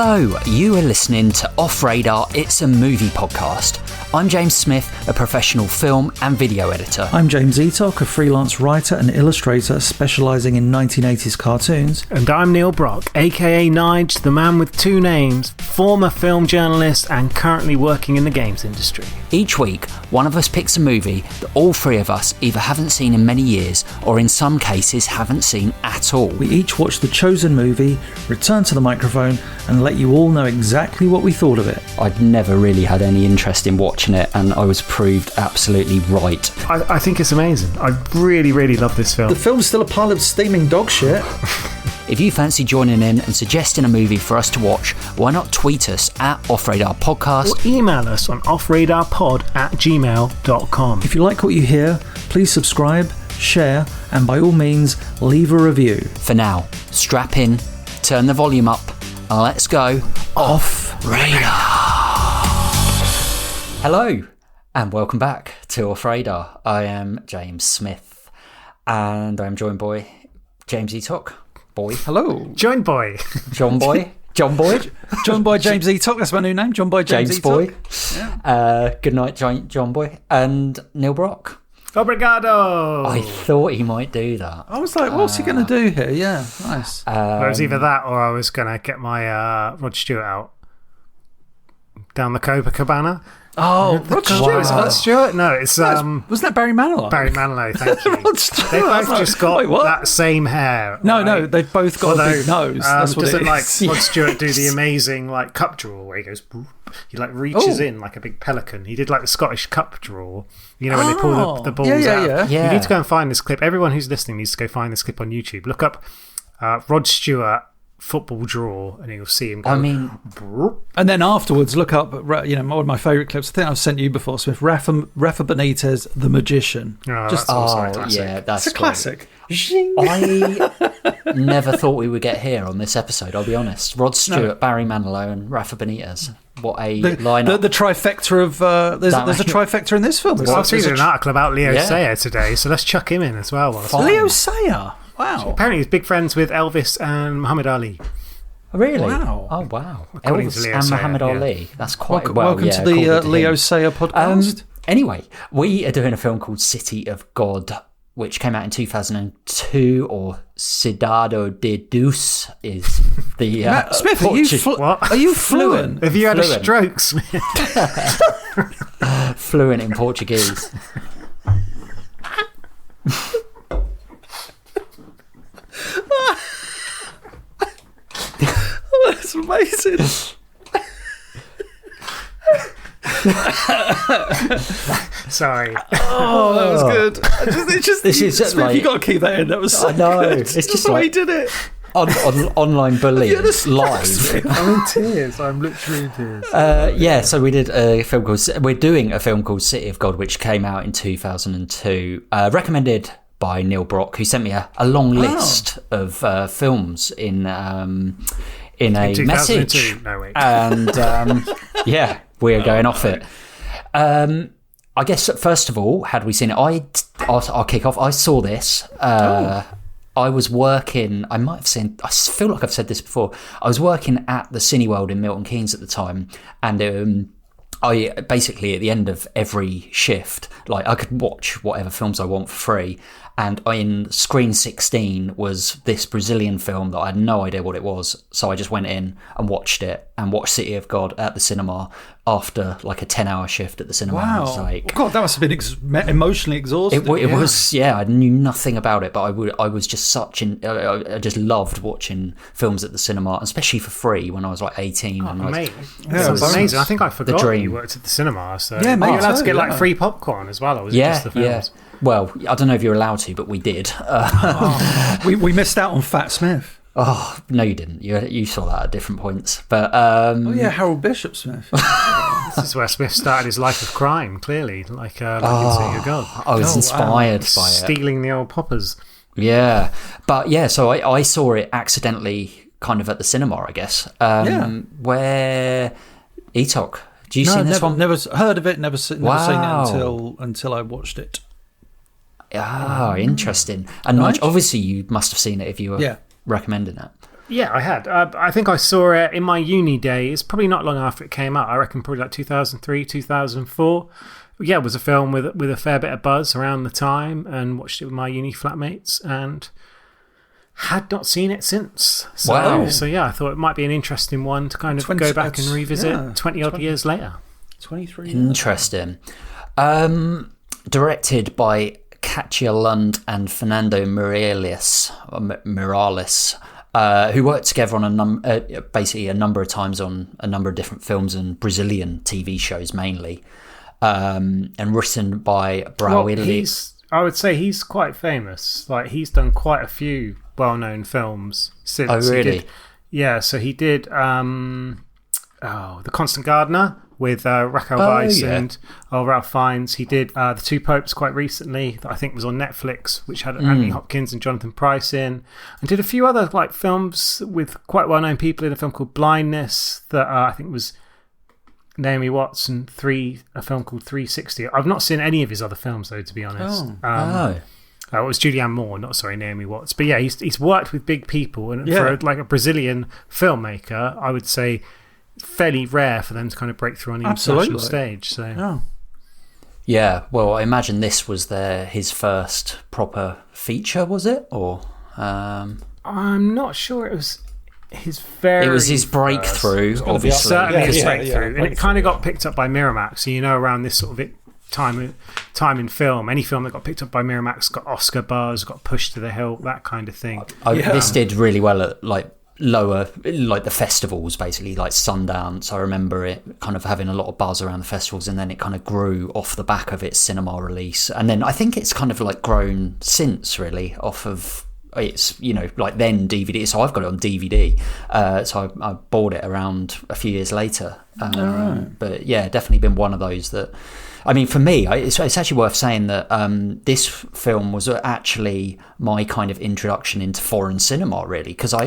Hello, you are listening to Off Radar, It's a Movie podcast. I'm James Smith, a professional film and video editor. I'm James Eatock, a freelance writer and illustrator specialising in 1980s cartoons. And I'm Neil Brock, aka NIGE, the man with two names, former film journalist and currently working in the games industry. Each week, one of us picks a movie that all three of us either haven't seen in many years or in some cases haven't seen at all. We each watch the chosen movie, return to the microphone and let you all know exactly what we thought of it. I'd never really had any interest in watching it and I was proved absolutely right. I think it's amazing. I really, really love this film. The film's still a pile of steaming dog shit. If you fancy joining in and suggesting a movie for us to watch, why not tweet us at Off Radar Podcast or email us on offradarpod@gmail.com. If you like what you hear, please subscribe, share, and by all means, leave a review. For now, strap in, turn the volume up, and let's go Off Radar. Hello, and welcome back to Off Radar. I am James Smith, and I'm joined by James Eatock. Boy. Hello. Join boy. John Boy. John Boy. John Boy James Eatock, that's my new name. John Boy James Boy. Eatock. Yeah. Good night, John Boy. And Neil Brock. Obrigado. I thought he might do that. I was like, what's he going to do here? Yeah, nice. It was either that or I was going to get my Rod Stewart out. Down the Copacabana. Oh, Rod Stewart. Is it Rod Stewart? No, it's wasn't that Barry Manilow? Barry Manilow, thank you. Rod Stewart. They both just got that same hair. No, right? no, they've both got a big nose. That's what doesn't it like is. Rod Stewart do the amazing like cup draw where he goes, he like reaches in like a big pelican. He did like the Scottish cup draw. You know when they pull the balls out. Yeah. You need to go and find this clip. Everyone who's listening needs to go find this clip on YouTube. Look up Rod Stewart football draw and you'll see him go, and then afterwards look up one of my favourite clips. I think I've sent you before, Smith. Rafa Benitez, the magician. That's also a classic. Yeah, that's it's a classic. I never thought we would get here on this episode, I'll be honest. Rod Stewart, Barry Manilow and Rafa Benitez. What a lineup. The trifecta of there's a trifecta in this film. I've seen an article about Leo Sayer today, so let's chuck him in as well. Leo Sayer? Wow. Apparently he's big friends with Elvis and Muhammad Ali. Really? Wow. Oh, wow. According to Elvis Leo and Sayer, Muhammad Ali. That's quite welcome to the Leo Sayer podcast. Anyway, we are doing a film called City of God, which came out in 2002, or Cidade de Deus is the Smith, are you fluent? Have you had a stroke, Smith? Fluent in Portuguese. That's amazing. Sorry. Oh, that was good. Smith, like, you got to keep that in. That was so good. It's just the way like he did it. Online bullying live. I'm in tears. I'm literally in tears. So we're doing a film called City of God, which came out in 2002. Recommended by Neil Brock, who sent me a long list of films in a message. No, wait. And we're going off it. I guess first of all, had we seen it? I'll kick off. I saw this. I was working. I feel like I've said this before. I was working at the Cineworld in Milton Keynes at the time, and I basically at the end of every shift, like I could watch whatever films I want for free. And in screen 16 was this Brazilian film that I had no idea what it was. So I just went in and watched it and watched City of God at the cinema after like a 10-hour shift at the cinema. Wow. Was like, God, that must have been emotionally exhausting. It was, I knew nothing about it, but I was just I just loved watching films at the cinema, especially for free when I was like 18. Amazing. I think I forgot you worked at the cinema. So yeah, you're allowed to get like free popcorn as well, or was it just the films? Yeah. Well, I don't know if you're allowed to, but we did. We missed out on Fat Smith. Oh, no, you didn't. You saw that at different points. But Harold Bishop Smith. This is where Smith started his life of crime, clearly, like in City of God. I was inspired by it. Stealing the old poppers. Yeah. But so I saw it accidentally kind of at the cinema, I guess. Where Eatock, do you see this one? Never heard of it, never seen it until I watched it. Ah, interesting. And Nige, obviously you must have seen it if you were recommending it. Yeah, I had. I think I saw it in my uni days, probably not long after it came out. I reckon probably like 2003, 2004. Yeah, it was a film with a fair bit of buzz around the time, and watched it with my uni flatmates, and had not seen it since. So, Wow. So yeah, I thought it might be an interesting one to kind of go back and revisit 20-odd years later. 23. Interesting. Directed by Katja Lund and Fernando Morales, who worked together on basically a number of times on a number of different films and Brazilian TV shows mainly, and written by Brauili. I would say he's quite famous. Like, he's done quite a few well-known films since. Oh, really? So he did The Constant Gardener with Raquel Weisz and Ralph Fiennes. He did The Two Popes quite recently, that I think was on Netflix, which had Anthony Hopkins and Jonathan Pryce in, and did a few other like films with quite well-known people in a film called Blindness that I think was Naomi Watts, and a film called 360. I've not seen any of his other films though, to be honest. It was Julianne Moore, Naomi Watts. But yeah, he's worked with big people, and for like a Brazilian filmmaker, I would say fairly rare for them to kind of break through on the international stage. So yeah, well, I imagine this was his first proper feature, was it? Or I'm not sure. It was his breakthrough, obviously. Certainly his breakthrough. And it kind of got picked up by Miramax. So, around this sort of time in film, any film that got picked up by Miramax got Oscar buzz, got pushed to the hilt, that kind of thing. This did really well at like lower, like the festivals, basically, like Sundance. I remember it kind of having a lot of buzz around the festivals, and then it kind of grew off the back of its cinema release. And then I think it's kind of like grown since, really, off of it's, like then DVD. So I've got it on DVD. So I bought it around a few years later. But yeah, definitely been one of those that, I mean, for me, it's actually worth saying that this film was actually my kind of introduction into foreign cinema, really, because I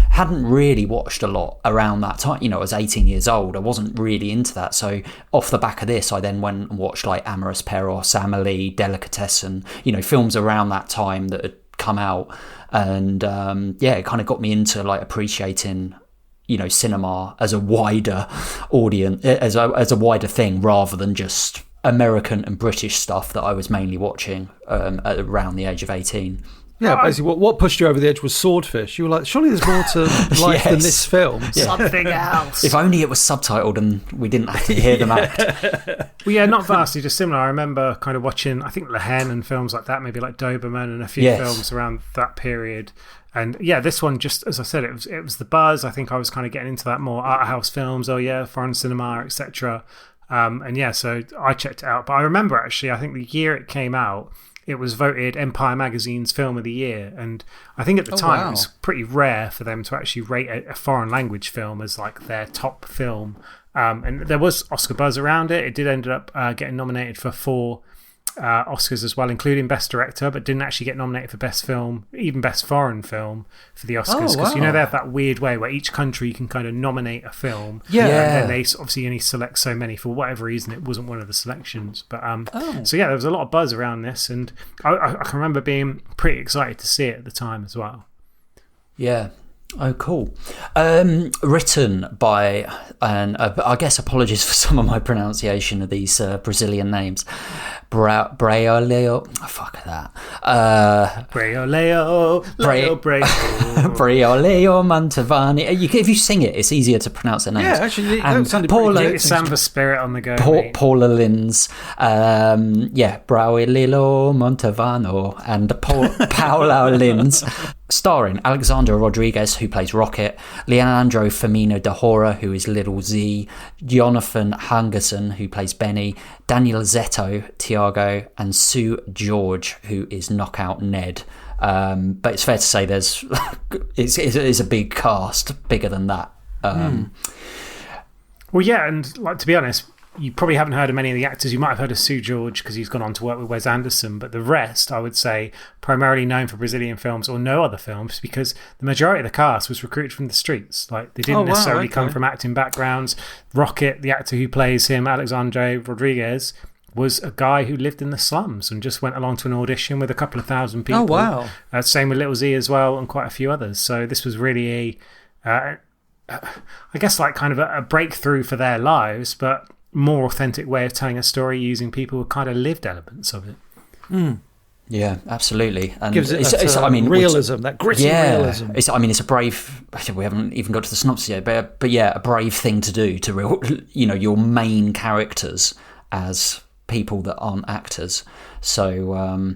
hadn't really watched a lot around that time. I was 18 years old. I wasn't really into that. So off the back of this, I then went and watched like Amores Perros, Amelie, Delicatessen, films around that time that had come out. And it kind of got me into like appreciating cinema as a wider audience, as a wider thing, rather than just American and British stuff that I was mainly watching at around the age of 18. Yeah, basically, what pushed you over the edge was Swordfish. You were like, surely there's more to life than this film. Yeah. Something else. If only it was subtitled and we didn't have to hear them act. Well, yeah, not vastly dissimilar. I remember kind of watching, I think, Le Hen and films like that, maybe like Doberman and a few films around that period. And yeah, this one, just as I said, it was the buzz. I think I was kind of getting into that more art house films. Oh yeah, foreign cinema, etc. And yeah, so I checked it out. But I remember actually, I think the year it came out, it was voted Empire Magazine's Film of the Year. And I think at the time it was pretty rare for them to actually rate a foreign language film as like their top film. And there was Oscar buzz around it. It did end up getting nominated for 4 Oscars as well, including Best Director, but didn't actually get nominated for Best Film, even Best Foreign Film for the Oscars, because they have that weird way where each country can kind of nominate a film, and then they obviously only select so many. For whatever reason, it wasn't one of the selections, but so yeah, there was a lot of buzz around this, and I can remember being pretty excited to see it at the time as well. Yeah. Oh, cool. Written by, and I guess apologies for some of my pronunciation of these Brazilian names. Braulio. Oh, fuck that. Braulio. Braulio Mantovani. If you sing it, it's easier to pronounce the names. Yeah, actually, and sounded Paula, pretty good. Samba Spirit on the go. Paula Lins. Braulio Mantovano and Paula Lins. Starring Alexandra Rodriguez, who plays Rocket, Leandro Firmino de Hora, who is Little Z, Jonathan Hungerson, who plays Benny, Daniel Zetto, Tiago, and Sue George, who is Knockout Ned. But it's fair to say it's a big cast, bigger than that. Well, yeah, and like, to be honest, you probably haven't heard of many of the actors. You might have heard of Sue George because he's gone on to work with Wes Anderson, but the rest, I would say, primarily known for Brazilian films or no other films, because the majority of the cast was recruited from the streets. Like, they didn't necessarily come from acting backgrounds. Rocket, the actor who plays him, Alexandre Rodriguez, was a guy who lived in the slums and just went along to an audition with a couple of thousand people. Oh, wow. Same with Little Z as well, and quite a few others. So this was really I guess like kind of a breakthrough for their lives, but more authentic way of telling a story using people who kind of lived elements of it. Yeah, absolutely. And gives it realism, that gritty realism. It's a brave. We haven't even got to the synopsis yet, but yeah, a brave thing to do to your main characters as people that aren't actors. So,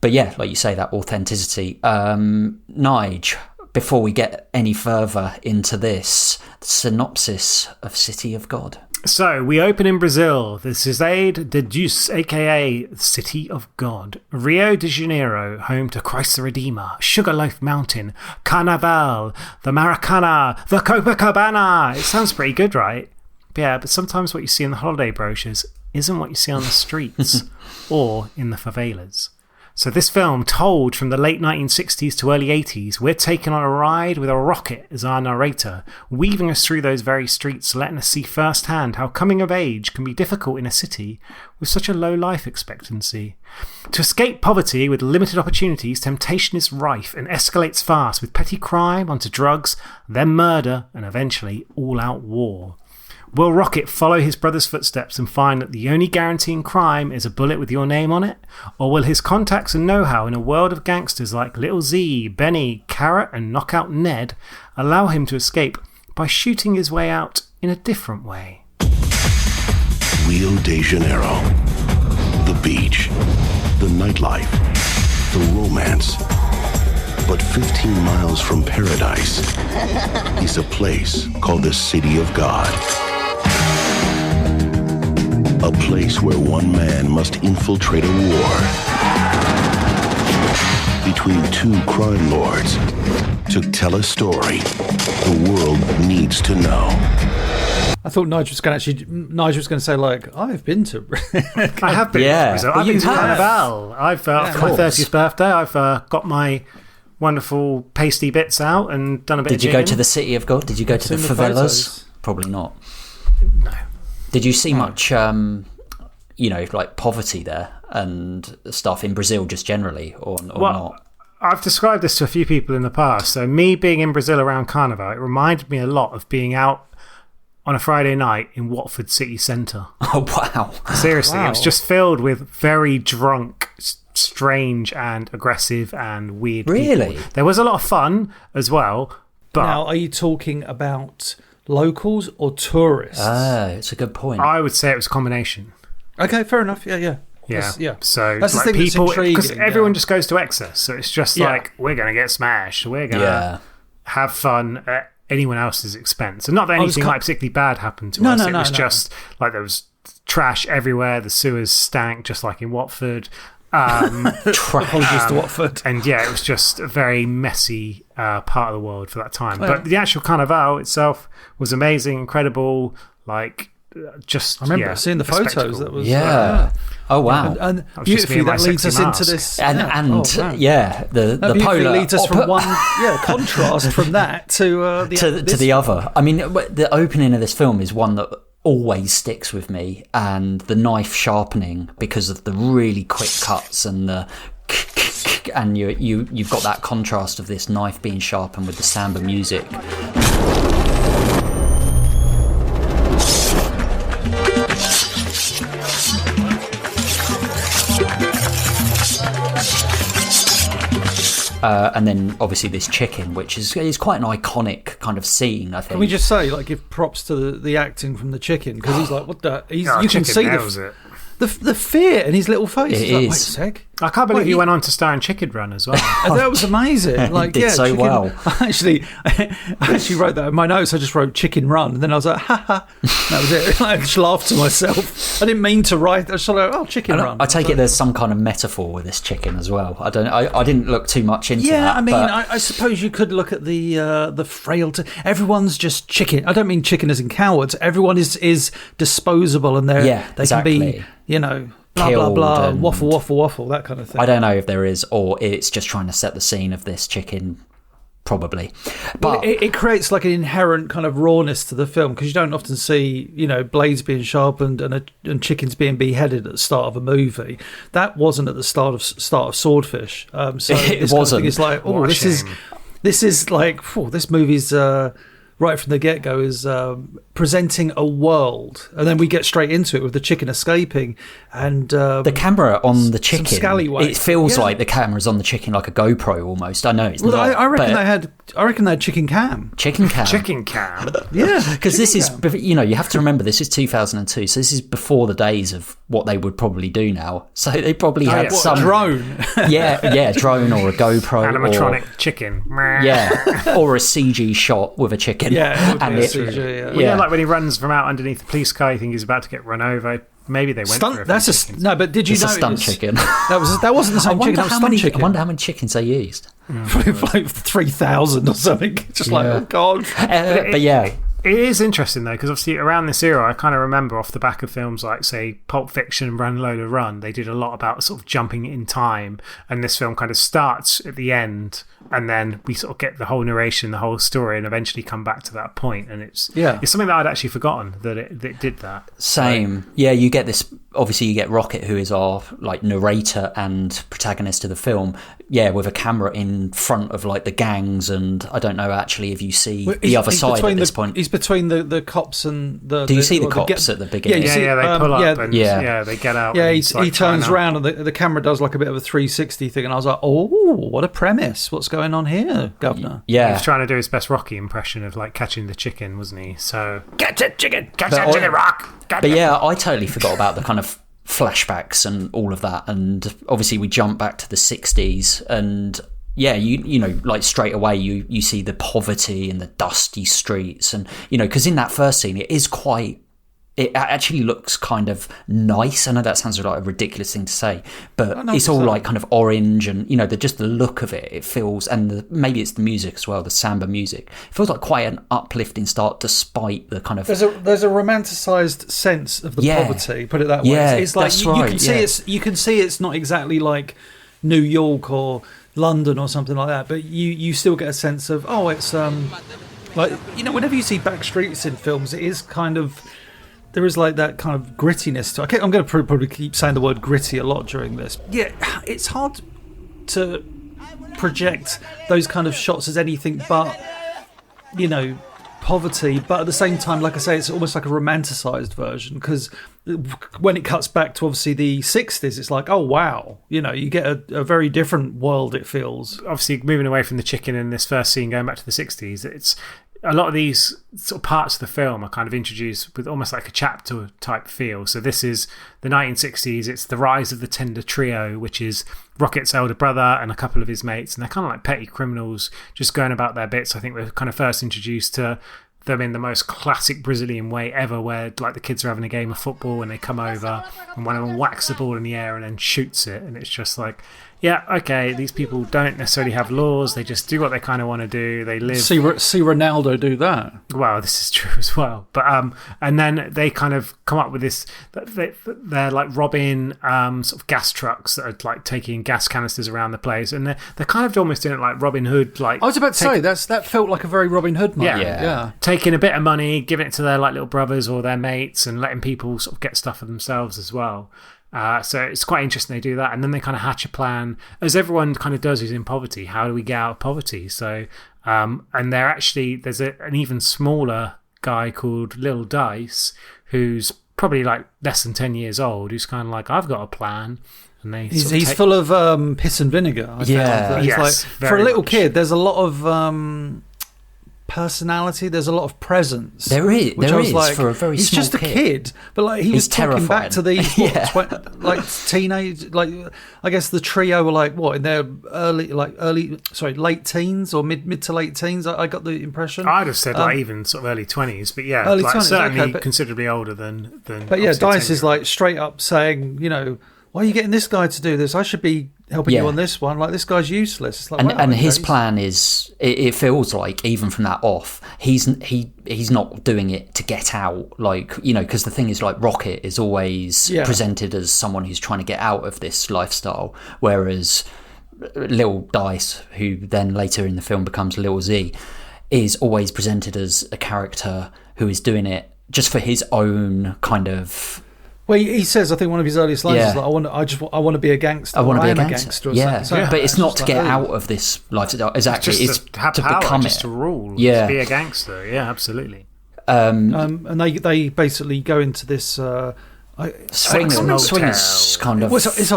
but yeah, like you say, that authenticity. Nige, before we get any further into this, the synopsis of City of God. So, we open in Brazil, the Cidade de Deus, aka City of God. Rio de Janeiro, home to Christ the Redeemer, Sugarloaf Mountain, Carnaval, the Maracana, the Copacabana. It sounds pretty good, right? Yeah, but sometimes what you see in the holiday brochures isn't what you see on the streets or in the favelas. So this film, told from the late 1960s to early 80s, we're taken on a ride with a rocket as our narrator, weaving us through those very streets, letting us see firsthand how coming of age can be difficult in a city with such a low life expectancy. To escape poverty with limited opportunities, temptation is rife and escalates fast with petty crime onto drugs, then murder, and eventually all-out war. Will Rocket follow his brother's footsteps and find that the only guarantee in crime is a bullet with your name on it? Or will his contacts and know-how in a world of gangsters like Little Z, Benny, Carrot and Knockout Ned allow him to escape by shooting his way out in a different way? Rio de Janeiro. The beach. The nightlife. The romance. But 15 miles from paradise is a place called the City of God. A place where one man must infiltrate a war between two crime lords to tell a story the world needs to know. I thought Nige was going to say, like, I've been to... I have been to Brazil. I've been to Carnaval. I've for my 30th birthday, I've got my wonderful pasty bits out and done a bit of jigging. Did you go to the City of God? Did you go to the favelas? Probably not. No. Did you see much, like poverty there and stuff in Brazil just generally, or not? I've described this to a few people in the past. So me being in Brazil around Carnival, it reminded me a lot of being out on a Friday night in Watford city centre. Oh, wow. Seriously, It was just filled with very drunk, strange and aggressive and weird Really? people. There was a lot of fun as well. But now, are you talking about locals or tourists? It's a good point. I would say it was a combination. Okay, fair enough. Yeah. So that's the thing people, that's intriguing. because everyone just goes to excess. So it's just like, we're going to get smashed. We're going to have fun at anyone else's expense. And not that anything particularly bad happened to us. It was just like there was trash everywhere. The sewers stank, just like in Watford. Apologies to Watford. And yeah, it was just a very messy part of the world for that time. But the actual Carnival itself was amazing, incredible. Like, just I remember seeing the photos. That was oh wow, and beautifully that leads us into this, the polar leads us from one contrast from that to the other. I mean, the opening of this film is one that always sticks with me, and the knife sharpening because of the really quick cuts and the and you've got that contrast of this knife being sharpened with the samba music. And then obviously this chicken, which is quite an iconic kind of scene, I think. Can we just say, like, give props to the acting from the chicken, because he's like, what the? You can see the fear in his little face. He's like, wait a sec. I can't believe he went on to star in Chicken Run as well. That was amazing. Like, did so chicken, well. I actually wrote that in my notes. I just wrote Chicken Run, and then I was like, ha ha. That was it. I just laughed to myself. I didn't mean to write. I just like, Chicken Run. I take it there's some kind of metaphor with this chicken as well. I didn't look too much into that. Yeah, I mean, I suppose you could look at the frailty. Everyone's just chicken. I don't mean chicken as in cowards. Everyone is disposable, and they exactly. can be, blah, blah, blah, waffle, that kind of thing. I don't know if there is, or it's just trying to set the scene of this chicken probably. But it creates like an inherent kind of rawness to the film, because you don't often see, blades being sharpened and chickens being beheaded at the start of a movie. That wasn't at the start of Swordfish. So it wasn't. It's like, this is like, this movie's right from the get-go is presenting a world, and then we get straight into it with the chicken escaping, and the camera on the chicken, scallywags. It feels like the camera's on the chicken, like a GoPro almost. I know it's not. I reckon they had chicken cam. Chicken cam. Yeah, because this is, you have to remember, this is 2002, so this is before the days of what they would probably do now. So they probably had some drone. Drone or a GoPro, animatronic chicken. Yeah, or a CG shot with a chicken. Yeah, and like when he runs from out underneath the police car, you think he's about to get run over. Maybe they went for it. No, but did you know a stunt chicken? That wasn't the same chicken. That was stunt chicken. I wonder how many chickens they used. Like 3,000 or something. Just like, oh god. But yeah. It is interesting, though, because obviously around this era, I kind of remember off the back of films like, say, Pulp Fiction, Run Lola Run, they did a lot about sort of jumping in time, and this film kind of starts at the end, and then we sort of get the whole narration, the whole story, and eventually come back to that point, and it's something that I'd actually forgotten, that it did that. Same. So, yeah, you get this, obviously you get Rocket, who is our like narrator and protagonist of the film, with a camera in front of like the gangs, and I don't know actually if you see the other side at this point. He's between the cops and the... Do you see the cops at the beginning? Yeah, they pull up and they get out. Yeah, he turns around and the camera does like a bit of a 360 thing, and I was like, oh, what a premise. What's going on here, Governor? Yeah. He was trying to do his best Rocky impression of like catching the chicken, wasn't he? So, catch that chicken, Rock! I totally forgot about the kind of flashbacks and all of that, and obviously we jump back to the 60s, and like straight away you see the poverty and the dusty streets, and because in that first scene it actually looks kind of nice. I know that sounds like a ridiculous thing to say, but it's all like kind of orange, and just the look of it feels, and maybe it's the music as well, the samba music. It feels like quite an uplifting start, despite the kind of there's a romanticized sense of the poverty. Put it that way. Yeah, it's like that's right. You can see it's not exactly like New York or London or something like that, but you still get a sense of it's like whenever you see back streets in films, it is kind of. There is like that kind of grittiness to it. I'm going to probably keep saying the word gritty a lot during this. Yeah, it's hard to project those kind of shots as anything but, poverty. But at the same time, like I say, it's almost like a romanticised version, because when it cuts back to obviously the 60s, it's like, oh, wow. You get a very different world, it feels. Obviously, moving away from the chicken in this first scene, going back to the 60s, it's... A lot of these sort of parts of the film are kind of introduced with almost like a chapter type feel. So this is the 1960s. It's the rise of the Tender Trio, which is Rocket's elder brother and a couple of his mates. And they're kind of like petty criminals just going about their bits. I think we're kind of first introduced to them in the most classic Brazilian way ever, where like the kids are having a game of football and they come over and one of them whacks the ball in the air and then shoots it. And it's just like... Yeah, okay, these people don't necessarily have laws. They just do what they kind of want to do. They live... See Ronaldo do that. Well, this is true as well. But and then they kind of come up with this... They're like robbing sort of gas trucks that are like taking gas canisters around the place. And they're kind of almost doing it like Robin Hood. Like I was about to say, that felt like a very Robin Hood moment. Yeah. Taking a bit of money, giving it to their like little brothers or their mates, and letting people sort of get stuff for themselves as well. So it's quite interesting they do that, and then they kind of hatch a plan, as everyone kind of does who's in poverty. How do we get out of poverty? So and there's an even smaller guy called Lil Dice, who's probably like less than 10 years old, who's kind of like, I've got a plan. And he's full of piss and vinegar. Yes, for a little kid, there's a lot of personality. There's a lot of presence. There is like, for a very he's small just a kid, but like he's talking back to these like teenage, like I guess the trio were like what in their late teens or mid to late teens. I got the impression. I'd have said like even sort of early 20s, but yeah, early like 20s, certainly considerably older than. But yeah, Dice is like straight up saying, why are you getting this guy to do this? I should be helping you on this one. Like, this guy's useless. It's like, and his plan is, it feels like, even from that off, he's not doing it to get out. Like, because the thing is, like, Rocket is always presented as someone who's trying to get out of this lifestyle, whereas Little Dice, who then later in the film becomes Little Z, is always presented as a character who is doing it just for his own kind of. Well, he says, I think one of his earliest lines is like, I want to be a gangster. I want to be a gangster. But it's not to get out of this lifestyle. Exactly, it's to have power, become just it. to rule. Yeah, to be a gangster. Yeah, absolutely. And they basically go into this. Swings kind of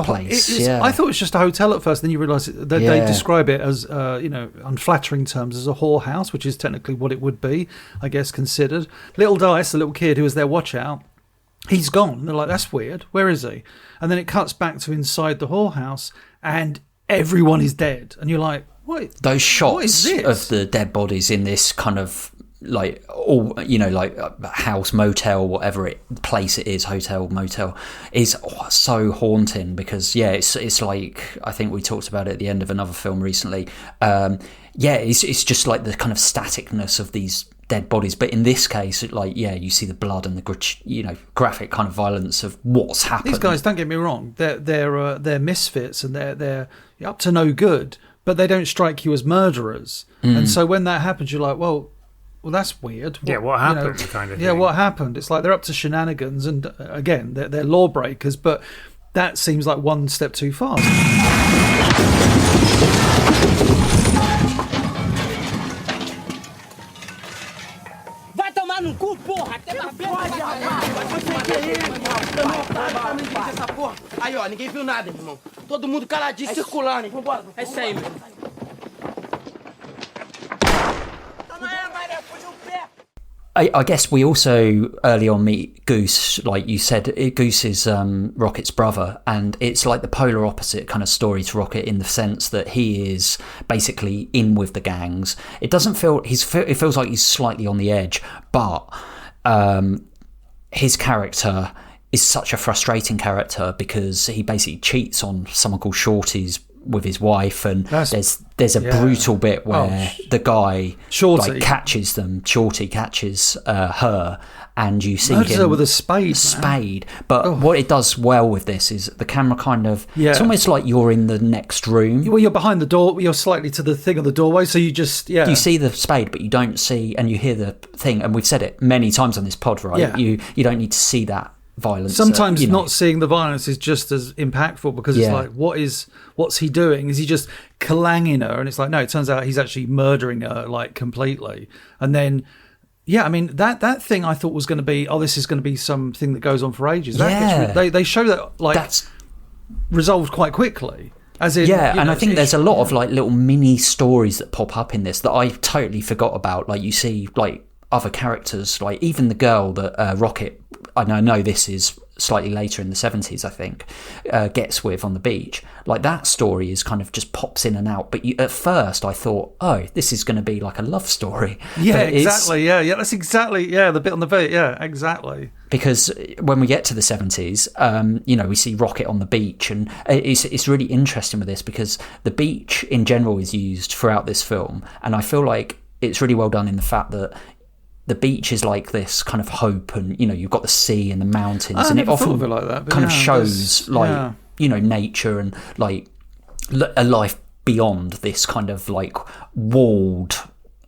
place. I thought it was just a hotel at first. Then you realise that they describe it as, unflattering terms, as a whorehouse, which is technically what it would be, I guess, considered. Little Dice, the little kid who was their watch out, he's gone. They're like, that's weird. Where is he? And then it cuts back to inside the whorehouse, and everyone is dead. And you're like, what? Those shots of the dead bodies in this kind of like house, motel, whatever place it is, hotel, motel, is so haunting because it's like, I think we talked about it at the end of another film recently. It's just like the kind of staticness of these dead bodies, but in this case, you see the blood and the graphic kind of violence of what's happened. These guys, don't get me wrong, they're misfits and they're up to no good, but they don't strike you as murderers. And so when that happens, you're like, well, that's weird. What happened? Kind of thing. Yeah, what happened? It's like they're up to shenanigans, and again, they're lawbreakers, but that seems like one step too far. Vai tomar no cu, porra! Até essa porra. Aí, ó, ninguém viu nada, irmão. Todo mundo caladinho, circulando. Vambora. É isso aí, meu. I guess we also early on meet Goose, like you said. Goose is Rocket's brother, and it's like the polar opposite kind of story to Rocket in the sense that he is basically in with the gangs. It doesn't feel it feels like he's slightly on the edge, but his character is such a frustrating character because he basically cheats on someone called Shorty's with his wife, and there's a brutal bit where the guy Shorty catches them. Shorty catches her, and you see murders him her with a spade. But what it does well with this is the camera kind of it's almost like you're in the next room. Well, you're behind the door. You're slightly to the thing of the doorway, so you just you see the spade, but you don't see, and you hear the thing. And we've said it many times on this pod, right? Yeah. You don't need to see that violence. Sometimes not seeing the violence is just as impactful because it's like, what's he doing? Is he just clanging her? And it's like, no, it turns out he's actually murdering her like completely. And then I mean that thing I thought was going to be, this is going to be something that goes on for ages. They show that like that's resolved quite quickly. As in, and I think there's a lot of like little mini stories that pop up in this that I totally forgot about. Like you see like other characters, like even the girl that Rocket, I know this is slightly later in the 70s, I think, gets with on the beach. Like that story is kind of just pops in and out. But at first I thought, this is going to be like a love story. Yeah, exactly. Yeah, that's exactly, the bit on the boat. Yeah, exactly. Because when we get to the 70s, we see Rocket on the beach, and it's really interesting with this because the beach in general is used throughout this film. And I feel like it's really well done in the fact that the beach is like this kind of hope, and you've got the sea and the mountains, and it often like that, kind of shows nature and like a life beyond this kind of like walled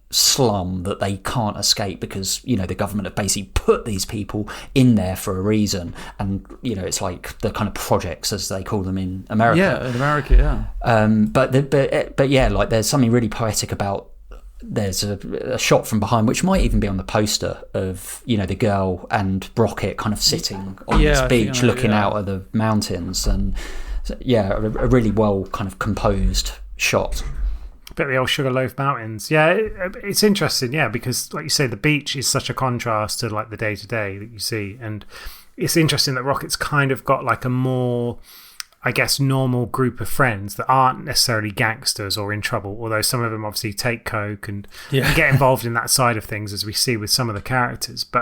slum that they can't escape because the government have basically put these people in there for a reason, and it's like the kind of projects as they call them in America. Yeah, in America, but like there's something really poetic about. There's a shot from behind, which might even be on the poster, of the girl and Rocket kind of sitting on this beach looking out at the mountains, and a really well kind of composed shot. A bit of the old Sugarloaf Mountains. Yeah, it's interesting, because like you say, the beach is such a contrast to like the day-to-day that you see, and it's interesting that Rocket's kind of got like a more, I guess, normal group of friends that aren't necessarily gangsters or in trouble, although some of them obviously take coke and get involved in that side of things, as we see with some of the characters. But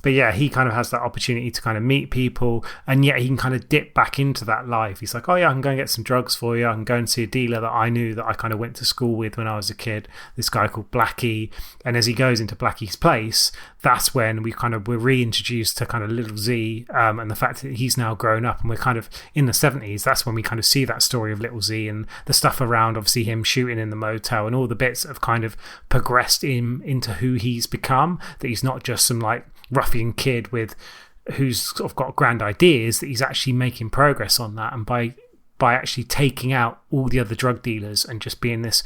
But yeah, he kind of has that opportunity to kind of meet people, and yet he can kind of dip back into that life. He's like, oh yeah, I can go and get some drugs for you. I can go and see a dealer that I knew that I kind of went to school with when I was a kid, this guy called Blackie. And as he goes into Blackie's place, that's when we're reintroduced to kind of Little Z, and the fact that he's now grown up, and we're kind of in the 70s. That's when we kind of see that story of Little Z and the stuff around, obviously him shooting in the motel and all the bits that have kind of progressed him into who he's become, that he's not just some like ruffian kid who's sort of got grand ideas, that he's actually making progress on that, and by actually taking out all the other drug dealers and just being this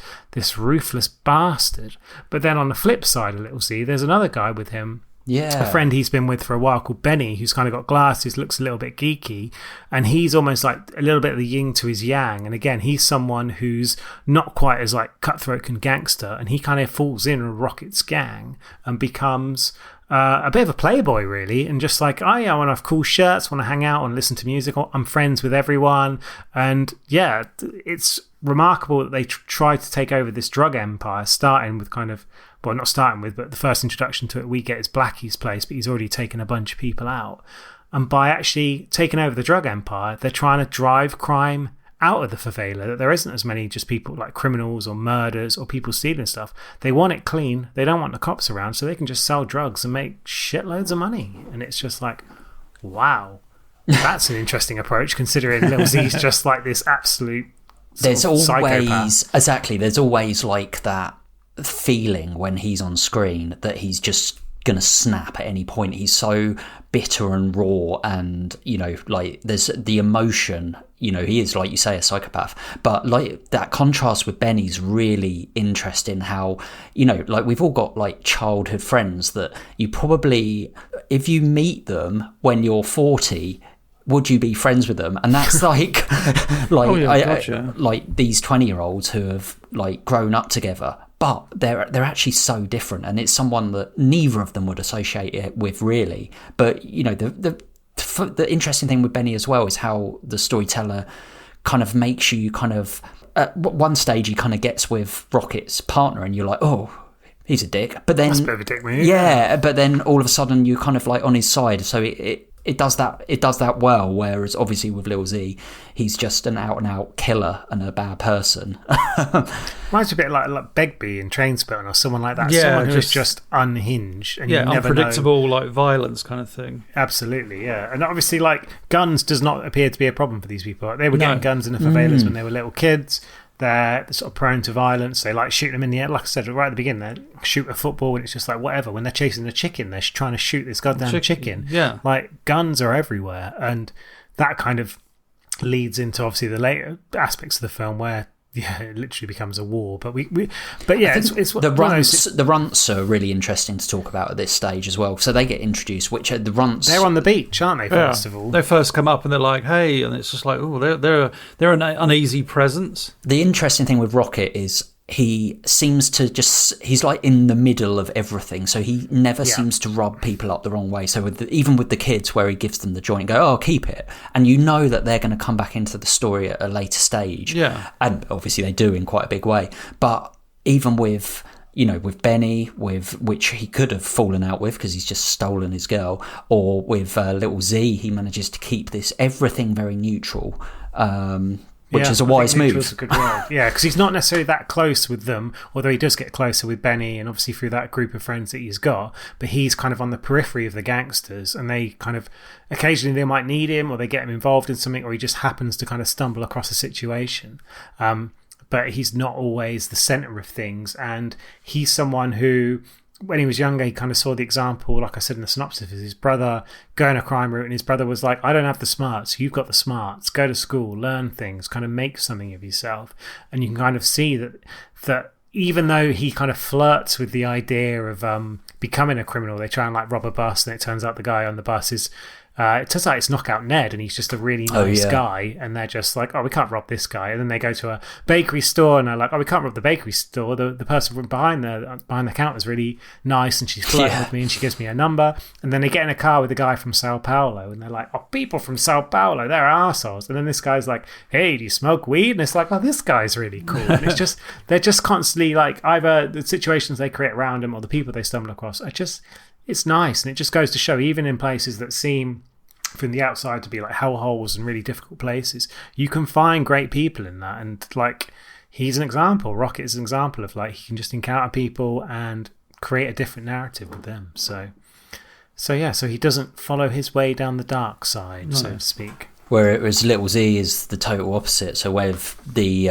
ruthless bastard. But then on the flip side of Little Z, there's another guy with him, a friend he's been with for a while called Benny, who's kind of got glasses, looks a little bit geeky, and he's almost like a little bit of the yin to his yang. And again, he's someone who's not quite as like cutthroat and gangster, and he kind of falls in with Rocket's gang and becomes a bit of a playboy, really, and just like, oh yeah, I want to have cool shirts, want to hang out and listen to music, I'm friends with everyone. And yeah, it's remarkable that they tried to take over this drug empire, starting with kind of, well, not starting with, but the first introduction to it we get is Blackie's place, but he's already taken a bunch of people out. And by actually taking over the drug empire, they're trying to drive crime out of the favela, that there isn't as many just people like criminals or murders or people stealing stuff. They want it clean. They don't want the cops around, so they can just sell drugs and make shitloads of money. And it's just like, wow, that's an interesting approach, considering Lil Z's just like this absolute psychopath. Exactly, there's always like that feeling when he's on screen that he's just gonna snap at any point. He's so bitter and raw, and you know, like there's the emotion, you know, he is, like you say, a psychopath. But like that contrast with Benny's really interesting, how, you know, like we've all got like childhood friends that you probably, if you meet them when you're 40, would you be friends with them? And that's like like these 20-year-olds who have like grown up together, but they're actually so different, and it's someone that neither of them would associate it with, really. But you know, the interesting thing with Benny as well is how the storyteller kind of makes you kind of, at one stage he kind of gets with Rocket's partner and you're like, oh, he's a dick. But then, that's a bit of a dick move. Yeah, but then all of a sudden you're kind of like on his side. So it does that well, whereas obviously with Lil Z, he's just an out-and-out killer and a bad person. Reminds me a bit like Begbie in Trainspotting or someone like that. Yeah, someone who's just unhinged. And you never unpredictable, know. Like violence kind of thing. Absolutely, yeah. And obviously, like, guns does not appear to be a problem for these people. They were getting guns in the favelas when they were little kids. They're sort of prone to violence. They like shooting them in the air. Like I said right at the beginning, they shoot a football and it's just like whatever. When they're chasing the chicken, they're trying to shoot this goddamn chicken. Yeah. Like, guns are everywhere. And that kind of leads into obviously the later aspects of the film where it literally becomes a war. But it's the runts are really interesting to talk about at this stage as well. So they get introduced, which are the runts. They're on the beach, aren't they? First of all, they first come up and they're like, "Hey," and it's just like, "Oh, they're an uneasy presence." The interesting thing with Rocket is he seems to he's like in the middle of everything, so he never seems to rub people up the wrong way. So even with the kids, where he gives them the joint and go, oh, keep it, and you know that they're going to come back into the story at a later stage, and obviously they do in quite a big way. But even with, you know, with Benny, with which he could have fallen out with because he's just stolen his girl, or with Little Z, he manages to keep this everything very neutral, which is a wise move. A good word. Yeah, because he's not necessarily that close with them, although he does get closer with Benny and obviously through that group of friends that he's got, but he's kind of on the periphery of the gangsters, and they kind of, occasionally they might need him or they get him involved in something, or he just happens to kind of stumble across a situation. But he's not always the centre of things, and he's someone who, when he was younger, he kind of saw the example, like I said in the synopsis, of his brother going a crime route, and his brother was like, I don't have the smarts, you've got the smarts, go to school, learn things, kind of make something of yourself. And you can kind of see that even though he kind of flirts with the idea of becoming a criminal, they try and like rob a bus, and it turns out the guy on the bus is it turns out it's Knockout Ned, and he's just a really nice guy, and they're just like, oh, we can't rob this guy. And then they go to a bakery store and they're like, oh, we can't rob the bakery store, the person behind the counter is really nice, and she's flirting with me and she gives me her number. And then they get in a car with a guy from Sao Paulo, and they're like, oh, people from Sao Paulo, they're arseholes. And then this guy's like, hey, do you smoke weed? And it's like, oh, this guy's really cool. And it's just, they're just constantly like, either the situations they create around him or the people they stumble across are just it's nice, and it just goes to show, even in places that seem from the outside to be like hellholes and really difficult places, you can find great people in that. And like, he's an example. Rocket is an example of like, he can just encounter people and create a different narrative with them. So he doesn't follow his way down the dark side, so to speak. Whereas Little Z is the total opposite. So with the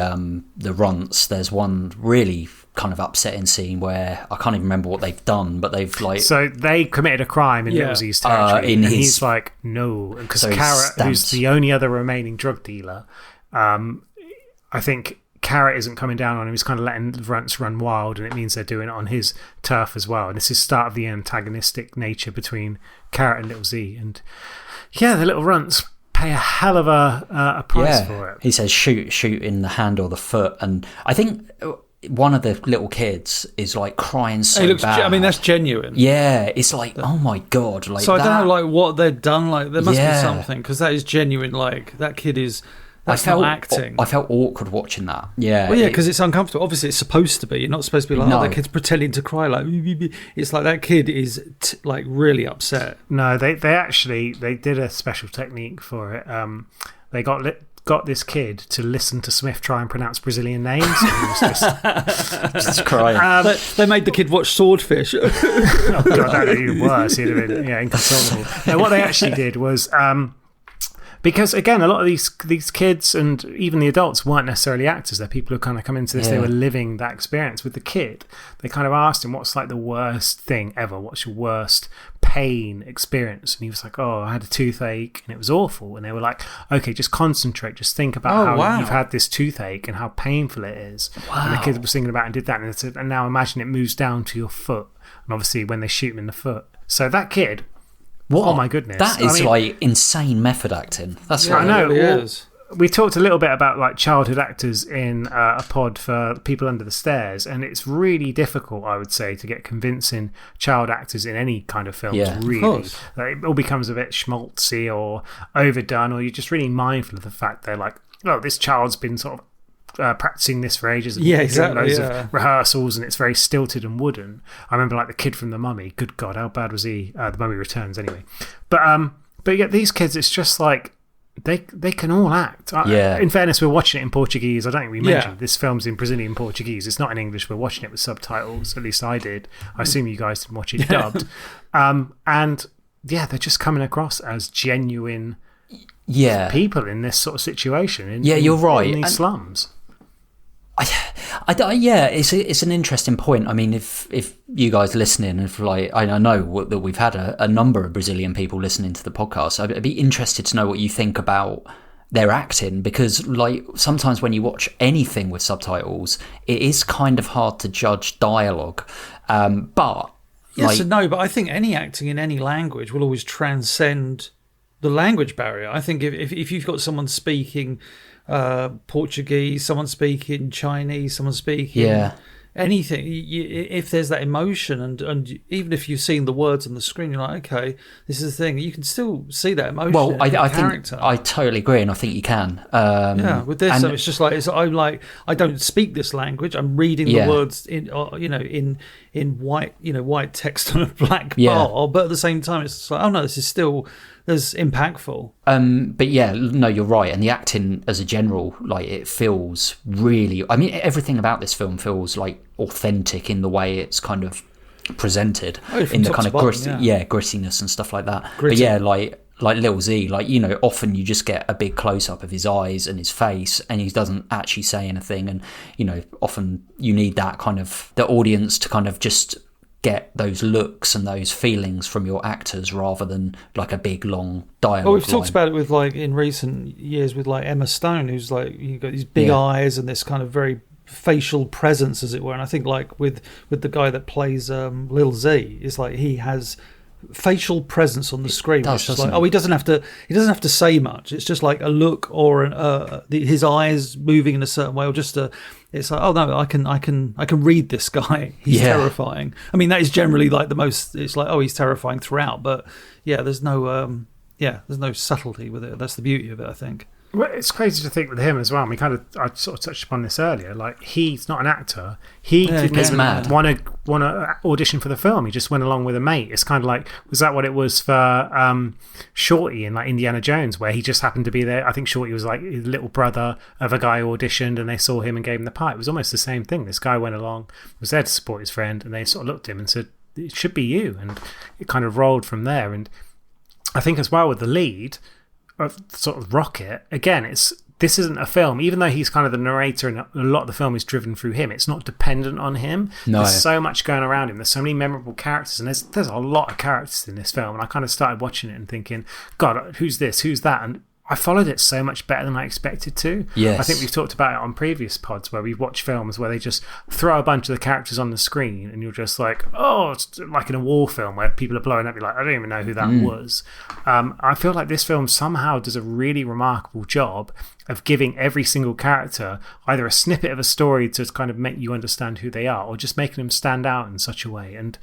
runts, there's one really kind of upsetting scene where I can't even remember what they've done, but they've like... So they committed a crime in Little Z's territory, and he's like, no, because so Carrot, who's the only other remaining drug dealer, I think Carrot isn't coming down on him. He's kind of letting the runts run wild, and it means they're doing it on his turf as well. And this is start of the antagonistic nature between Carrot and Little Z. And yeah, the little runts pay a hell of a price for it. He says shoot in the hand or the foot, and I think one of the little kids is like crying so bad. I mean, that's genuine. Yeah, it's like, oh my god! Like, so I don't know, like what they've done. Like there must be something, because that is genuine. Like that kid is. That's not acting. I felt awkward watching that. Yeah. Well, yeah, because it's uncomfortable. Obviously, it's supposed to be. You're not supposed to be like, oh, that kid's pretending to cry. Like, it's like that kid is like really upset. No, they did a special technique for it. They got this kid to listen to Smith try and pronounce Brazilian names. And he was just crying. They made the kid watch Swordfish. Oh god, that would be even worse. He'd have been inconsolable. No, what they actually did was. Because again, a lot of these kids and even the adults weren't necessarily actors. They're people who kind of come into this. They were living that experience with the kid. They kind of asked him, "What's like the worst thing ever? What's your worst pain experience?" And he was like, "Oh, I had a toothache and it was awful." And they were like, "Okay, just concentrate. Just think about how you've had this toothache and how painful it is." Wow. And the kid was thinking about it and did that. And they said, "And now imagine it moves down to your foot." And obviously, when they shoot him in the foot, so that kid. What? Oh my goodness! That is like insane method acting. That's what I know. We talked a little bit about like childhood actors in a pod for People Under the Stairs, and it's really difficult, I would say, to get convincing child actors in any kind of films. Yeah, really, like, it all becomes a bit schmaltzy or overdone, or you're just really mindful of the fact they're like, "Oh, this child's been sort of." Practicing this for ages, and loads of rehearsals, and it's very stilted and wooden. I remember like the kid from The Mummy. Good God, how bad was he? The Mummy Returns, anyway. But yet these kids, it's just like they can all act. In fairness, we're watching it in Portuguese. I don't think we mentioned this film's in Brazilian Portuguese. It's not in English. We're watching it with subtitles. At least I did. I assume you guys didn't watch it dubbed. And yeah, they're just coming across as genuine people in this sort of situation. You're right. In these slums. It's an interesting point. I mean, if you guys listening, if like I know that we've had a number of Brazilian people listening to the podcast, I'd be interested to know what you think about their acting, because like sometimes when you watch anything with subtitles, it is kind of hard to judge dialogue. But yes and no. But I think any acting in any language will always transcend the language barrier. I think if you've got someone speaking. Portuguese, someone speaking Chinese, someone speaking anything. If there's that emotion, and even if you've seen the words on the screen, you're like, okay, this is the thing. You can still see that emotion. Well, I think I totally agree, and I think you can. With this, it's just like I'm like I don't speak this language. I'm reading the words in white white text on a black bar, but at the same time, it's like, oh no, this is still. As impactful. But yeah, no, you're right. And the acting as a general, like it feels really, I mean, everything about this film feels like authentic in the way it's kind of presented in the kind of grittiness and stuff like that. Gritty. But yeah, like Lil Z, like, often you just get a big close up of his eyes and his face and he doesn't actually say anything. And, often you need that kind of, the audience to kind of just get those looks and those feelings from your actors rather than like a big long dialogue. Well, we've talked about it with like in recent years with like Emma Stone, who's like you've got these big eyes and this kind of very facial presence, as it were. And I think like with the guy that plays Lil Z, it's like he has facial presence on the screen. Which is like, he doesn't have to say much. It's just like a look or his eyes moving in a certain way, or just it's like, oh no, I can read this guy. He's terrifying. I mean, that is generally like the most. It's like, oh, he's terrifying throughout, but there's no subtlety with it. That's the beauty of it, I think. Well, it's crazy to think with him as well. I sort of touched upon this earlier. Like, he's not an actor. He didn't even want to want to audition for the film. He just went along with a mate. It's kind of like, was that what it was for Shorty in like Indiana Jones, where he just happened to be there? I think Shorty was like his little brother of a guy who auditioned, and they saw him and gave him the part. It was almost the same thing. This guy went along, was there to support his friend, and they sort of looked at him and said, it should be you. And it kind of rolled from there. And I think as well with the lead of sort of Rocket, again, this isn't a film, even though he's kind of the narrator and a lot of the film is driven through him, it's not dependent on him. No. There's so much going around him. There's so many memorable characters, and there's a lot of characters in this film. And I kind of started watching it and thinking, God, who's this? Who's that? And I followed it so much better than I expected to. Yes. I think we've talked about it on previous pods where we've watched films where they just throw a bunch of the characters on the screen and you're just like, oh, it's like in a war film where people are blowing up. You're like, I don't even know who that was. I feel like this film somehow does a really remarkable job of giving every single character either a snippet of a story to kind of make you understand who they are, or just making them stand out in such a way. And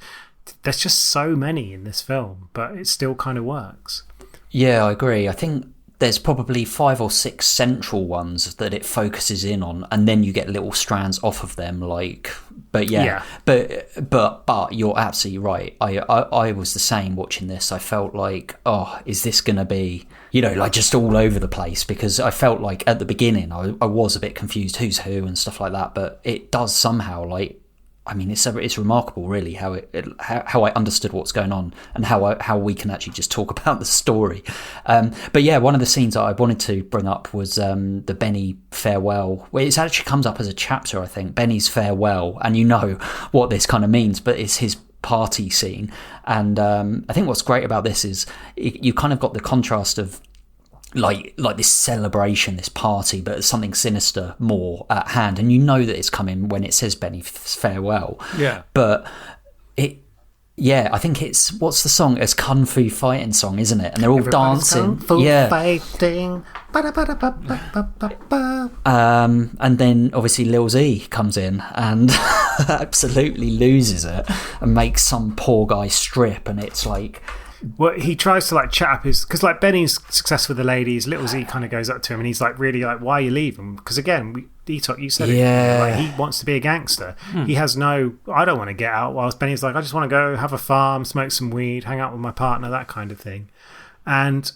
there's just so many in this film, but it still kind of works. Yeah, I agree. I think there's probably 5 or 6 central ones that it focuses in on, and then you get little strands off of them. But you're absolutely right. I was the same watching this. I felt like, oh, is this going to be, like just all over the place? Because I felt like at the beginning I was a bit confused, who's who and stuff like that. But it does somehow it's remarkable, really, how I understood what's going on and how we can actually just talk about the story. But yeah, one of the scenes that I wanted to bring up was the Benny farewell. Well, it actually comes up as a chapter, I think, Benny's farewell, and you know what this kind of means, but it's his party scene. And I think what's great about this is you kind of got the contrast of like this celebration, this party, but something sinister more at hand, and you know that it's coming when it says Benny's farewell. Yeah, but I think it's, what's the song? It's kung fu fighting song, isn't it? And they're all dancing. Kung fu fighting. And then obviously Lil Z comes in and absolutely loses it and makes some poor guy strip, and it's like, well, he tries to like chat up because like Benny's successful with the ladies. Little Z kind of goes up to him and he's like, really, like, why are you leaving? Because again, you said it. Yeah. Like, he wants to be a gangster. He has no, I don't want to get out. Whilst Benny's like, I just want to go have a farm, smoke some weed, hang out with my partner, that kind of thing. And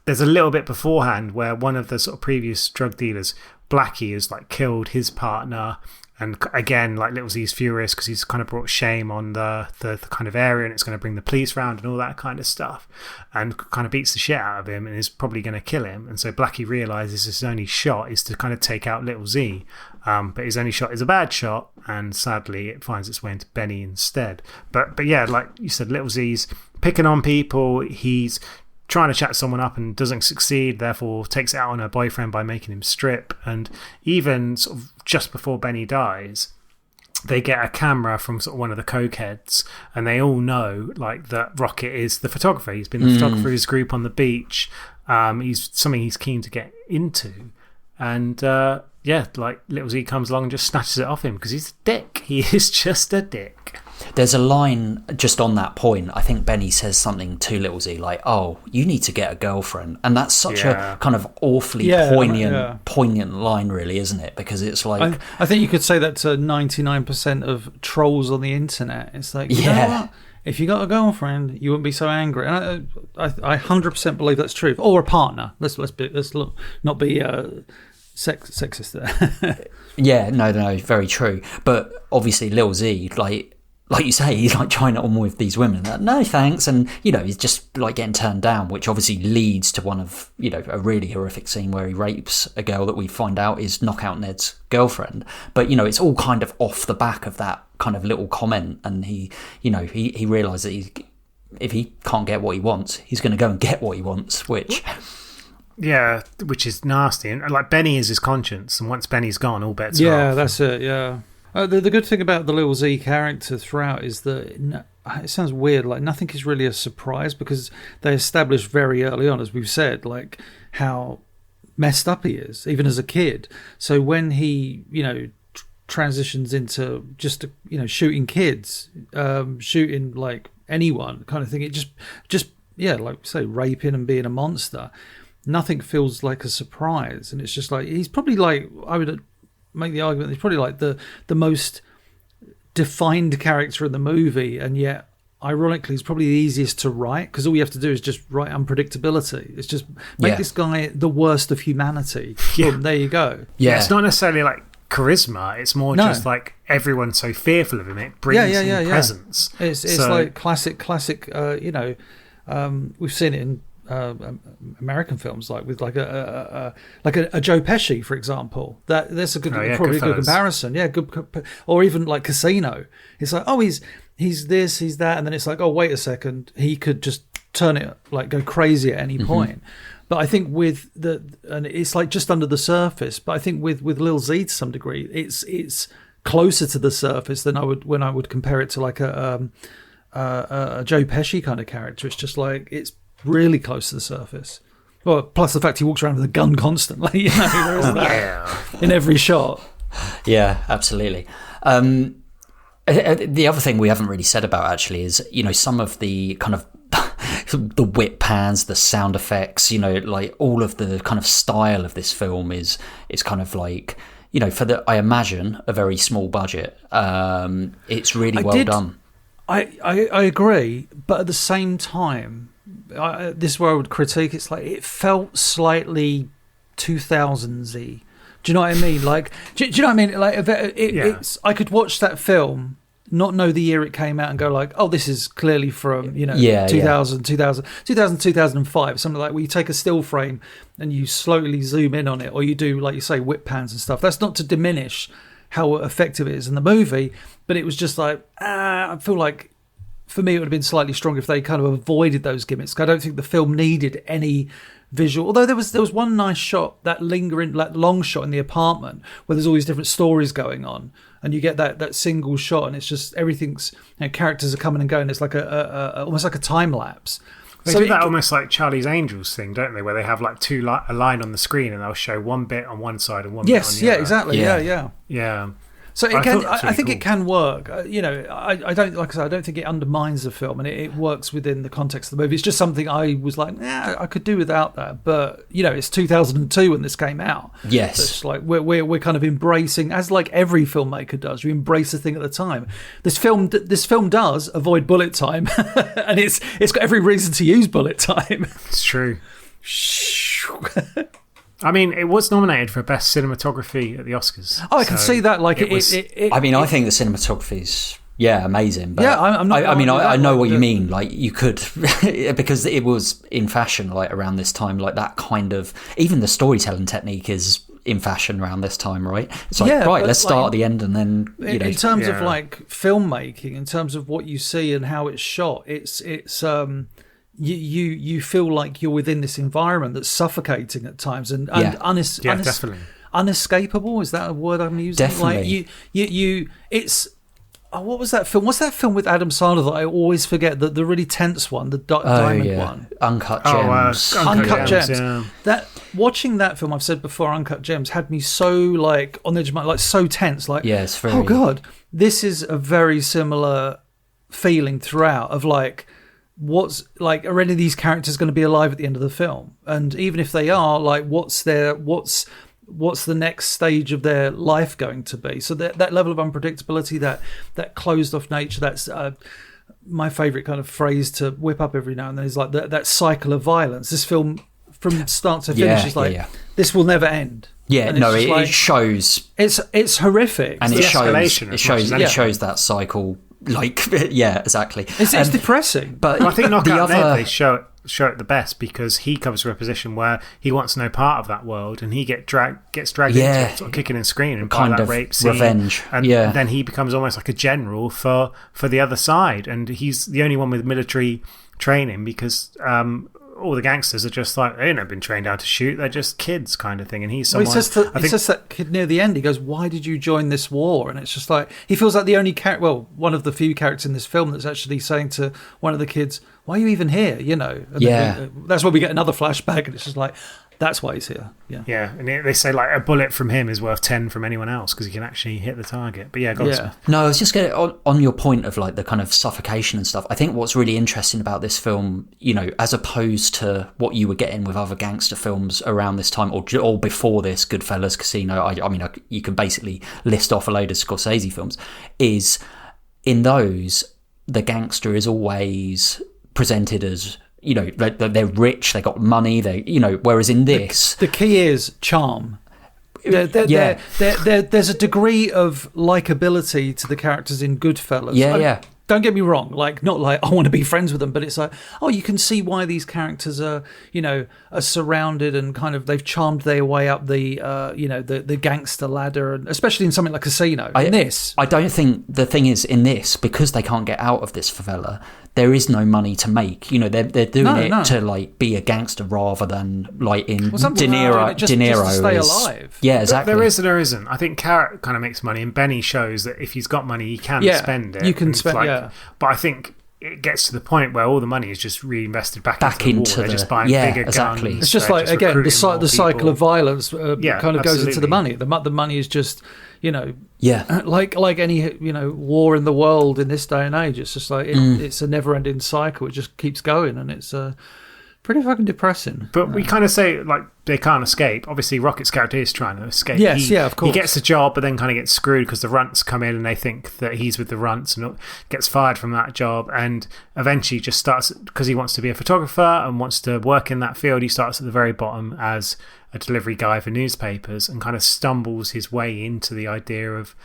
there's a little bit beforehand where one of the sort of previous drug dealers, Blackie, has like killed his partner. And again, like Little Z's furious because he's kind of brought shame on the kind of area, and it's going to bring the police round and all that kind of stuff, and kind of beats the shit out of him and is probably going to kill him. And so Blackie realizes his only shot is to kind of take out Little Z, but his only shot is a bad shot, and sadly it finds its way into Benny instead. But yeah, like you said, Little Z's picking on people. He's trying to chat someone up and doesn't succeed, therefore takes it out on her boyfriend by making him strip. And even sort of just before Benny dies, they get a camera from sort of one of the cokeheads, and they all know like that Rocket is the photographer. He's been the photographer of his group on the beach. He's something he's keen to get into. And like Little Z comes along and just snatches it off him because he's a dick. He is just a dick. There's a line just on that point. I think Benny says something to Little Z like, oh, you need to get a girlfriend. And that's such a kind of awfully poignant line, really, isn't it? Because it's like, I think you could say that to 99% of trolls on the internet. It's like, you know what? If you got a girlfriend, you wouldn't be so angry. And I 100% believe that's true. Or a partner. Let's not be sexist there. Yeah, no, very true. But obviously, Lil Z, like you say, he's like trying it on with these women. No thanks, and he's just like getting turned down, which obviously leads to one of a really horrific scene where he rapes a girl that we find out is Knockout Ned's girlfriend. But it's all kind of off the back of that kind of little comment, and he realizes that if he can't get what he wants, he's going to go and get what he wants, which. Yeah, which is nasty. And like Benny is his conscience, and once Benny's gone, all bets are off. Yeah, that's it, yeah. The good thing about the Lil Z character throughout is that it sounds weird, like nothing is really a surprise because they established very early on, as we've said, like how messed up he is, even as a kid. So when he, transitions into just, shooting kids, shooting like anyone kind of thing, it just like say, raping and being a monster, nothing feels like a surprise. And it's just like, he's probably like, I would make the argument, he's probably like the most defined character in the movie, and yet ironically it's probably the easiest to write, because all you have to do is just write unpredictability. It's just make this guy the worst of humanity. Boom, there you go. It's not necessarily like charisma, it's more just like everyone's so fearful of him, it brings presence. It's like classic we've seen it in American films, like with like a Joe Pesci, for example. That's a good, probably a good comparison. Yeah, good. Or even like Casino. It's like, oh, he's this, he's that, and then it's like, oh, wait a second, he could just turn it, like, go crazy at any point. But I think with and it's like just under the surface. But I think with Lil Z to some degree, it's closer to the surface than I would compare it to like a Joe Pesci kind of character. It's just like, it's really close to the surface. Well, plus the fact he walks around with a gun constantly, you know, there is that in every shot. Yeah, absolutely. The other thing we haven't really said about actually is, you know, some of the kind of the whip pans, the sound effects, you know, like all of the kind of style of this film is kind of like, you know, for I imagine a very small budget. It's really well done. I agree, but at the same time, this is where I would critique. It's like it felt slightly 2000s-y. Do you know what I mean? Like, do you know what I mean? Like, it's I could watch that film, not know the year it came out, and go like, oh, this is clearly from 2000, 2005, something like where you take a still frame and you slowly zoom in on it, or you do, like you say, whip pans and stuff. That's not to diminish how effective it is in the movie, but it was just like, I feel like for me it would have been slightly stronger if they kind of avoided those gimmicks. I don't think the film needed any visual, although there was one nice shot, that lingering, like long shot in the apartment where there's all these different stories going on, and you get that single shot, and it's just everything's, you know, characters are coming and going. It's like a almost like a time lapse. They do that almost like Charlie's Angels thing, don't they? Where they have like a line on the screen, and they'll show one bit on one side and one bit on the other. Exactly. Yeah. So I think it can work. You know, I don't, like I said, I don't think it undermines the film, and it works within the context of the movie. It's just something I was like, I could do without that. But you know, it's 2002 when this came out. Yes, so it's like we're kind of embracing, as like every filmmaker does. You embrace the thing at the time. This film does avoid bullet time, and it's got every reason to use bullet time. It's true. I mean, it was nominated for Best Cinematography at the Oscars. Oh, I can see that. Like, I think the cinematography's amazing. But I'm not. I know what you mean. Like, you could because it was in fashion, like around this time. Like that kind of, even the storytelling technique is in fashion around this time, right? It's like, right, let's start at the end and then, you know. In terms of like filmmaking, in terms of what you see and how it's shot, it's you feel like you're within this environment that's suffocating at times and definitely unescapable. Is that a word I'm using? Definitely. Like you it's what was that film? What's that film with Adam Sandler that I always forget? The really tense one, the diamond one, Uncut Gems. Uncut Gems. Yeah. That watching that film, I've said before, Uncut Gems had me so like on the edge of my, like so tense. Like, it's very, oh god, this is a very similar feeling throughout of like, what's like, are any of these characters going to be alive at the end of the film? And even if they are, like, what's the next stage of their life going to be? So that level of unpredictability, that closed off nature, that's my favorite kind of phrase to whip up every now and then, is like that cycle of violence. This film from start to finish is like, this will never end. It shows, it's horrific, and it shows that cycle. Like, exactly. It's depressing. But I think Knockout Ned, they show it the best, because he comes from a position where he wants no part of that world, and he gets dragged into it, sort of kicking and screaming by that rape scene. Revenge. And then he becomes almost like a general for the other side, and he's the only one with military training, because all the gangsters are just like, they've not been trained how to shoot, they're just kids kind of thing. And he's someone, he says that kid near the end, he goes, why did you join this war? And it's just like, he feels like the only one of the few characters in this film that's actually saying to one of the kids, why are you even here, you know? And that's where we get another flashback, and it's just like, that's why he's here. And they say like a bullet from him is worth 10 from anyone else, because he can actually hit the target. But no, I was just getting on your point of like the kind of suffocation and stuff. I think what's really interesting about this film, you know, as opposed to what you were getting with other gangster films around this time, or before this, Goodfellas, Casino, I mean, you can basically list off a load of Scorsese films, is in those, the gangster is always presented as, you know, they're rich, they got money, whereas in this, the key is charm. There's a degree of likability to the characters in Goodfellas. Don't get me wrong, like, not like I want to be friends with them, but it's like, oh, you can see why these characters are, you know, are surrounded and kind of they've charmed their way up the, the gangster ladder, and especially in something like Casino. I don't think the thing is in this, because they can't get out of this favela, there is no money to make. You know, they're doing it to like be a gangster rather than like in De Niro. Just to stay alive. Yeah, exactly. There is and there isn't. I think Carrot kind of makes money, and Benny shows that if he's got money, he can spend it. You can spend. But I think it gets to the point where all the money is just reinvested back into the war. They're just buying bigger guns. It's just like, again, the cycle of violence kind of goes into the money. The money is just, you know, like any, you know, war in the world in this day and age. It's just like it's a never-ending cycle. It just keeps going, and it's pretty fucking depressing. But we kind of say, like, they can't escape. Obviously, Rocket's character is trying to escape. Yes, of course. He gets a job, but then kind of gets screwed because the runts come in and they think that he's with the runts, and gets fired from that job. And eventually just starts, because he wants to be a photographer and wants to work in that field, he starts at the very bottom as a delivery guy for newspapers and kind of stumbles his way into the idea of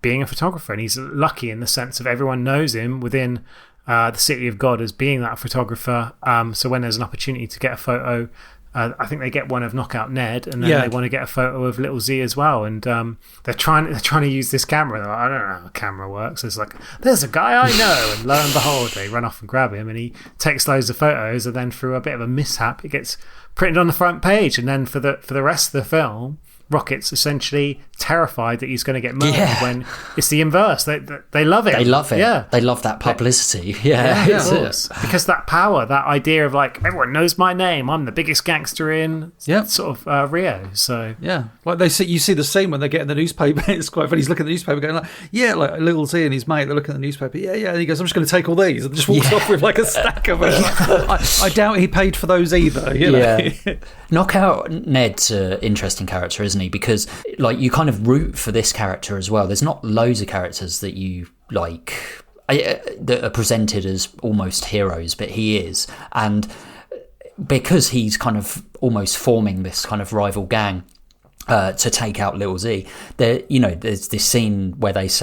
being a photographer. And he's lucky in the sense of everyone knows him within the City of God as being that photographer. So when there's an opportunity to get a photo, I think they get one of Knockout Ned, and then they want to get a photo of Little Z as well. And they're trying to use this camera. They're like, I don't know how a camera works. It's like, there's a guy I know, and lo and behold, they run off and grab him, and he takes loads of photos. And then through a bit of a mishap, it gets printed on the front page. And then for the rest of the film, Rocket's essentially terrified that he's going to get murdered when it's the inverse. They love it. They love it. Yeah. They love that publicity. Yeah. Because that power, that idea of like, everyone knows my name, I'm the biggest gangster in sort of Rio. So like you see the scene when they get in the newspaper. It's quite funny. He's looking at the newspaper going like, like Little Z and his mate, they're looking at the newspaper. And he goes, I'm just going to take all these, and just walks off with like a stack of them. I doubt he paid for those either. You know? Knockout Ned's an interesting character, isn't he? Because like you kind of root for this character as well. There's not loads of characters that you like that are presented as almost heroes, but he is. And because he's kind of almost forming this kind of rival gang to take out Little Z, there's this scene where he's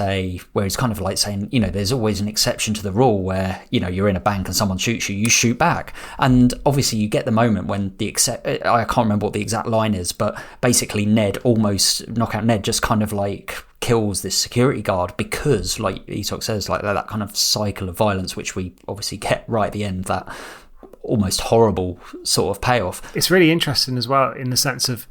kind of like saying, you know, there's always an exception to the rule where, you know, you're in a bank and someone shoots you shoot back. And obviously you get the moment when I can't remember what the exact line is, but basically Knockout Ned just kind of like kills this security guard because, like Etok says, like that kind of cycle of violence, which we obviously get right at the end, that almost horrible sort of payoff. It's really interesting as well in the sense of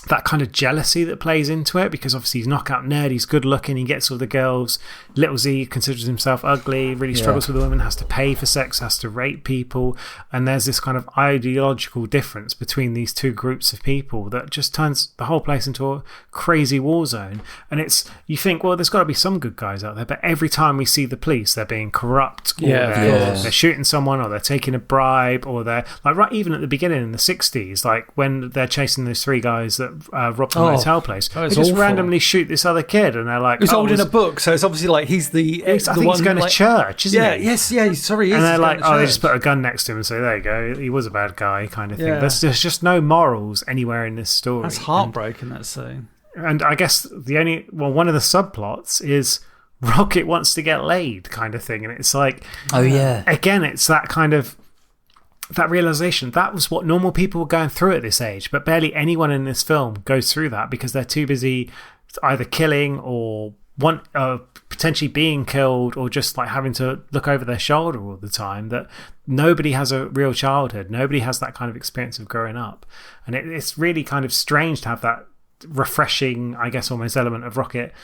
that kind of jealousy that plays into it, because obviously he's Knockout Ned, he's good looking, he gets all the girls. Little Z considers himself ugly, really struggles with women, has to pay for sex, has to rape people, and there's this kind of ideological difference between these two groups of people that just turns the whole place into a crazy war zone. And you think, well, there's got to be some good guys out there, but every time we see the police, they're being corrupt, or they're shooting someone, or they're taking a bribe, or they're like, right, even at the beginning in the 60s, like when they're chasing those three guys that robbed the motel place, they just randomly shoot this other kid, and they're like, he's holding a book, so it's obviously like he's the I think he's going to church, isn't he? Sorry, and they're like, they just put a gun next to him and say, there you go, he was a bad guy, kind of thing. There's just no morals anywhere in this story. That's heartbreaking, that scene. And I guess one of the subplots is Rocket wants to get laid, kind of thing, and it's like, again, it's that kind of that realization that was what normal people were going through at this age, but barely anyone in this film goes through that because they're too busy either killing or potentially being killed, or just like having to look over their shoulder all the time, that nobody has a real childhood, nobody has that kind of experience of growing up. And it's really kind of strange to have that refreshing, I guess, almost element of Rocket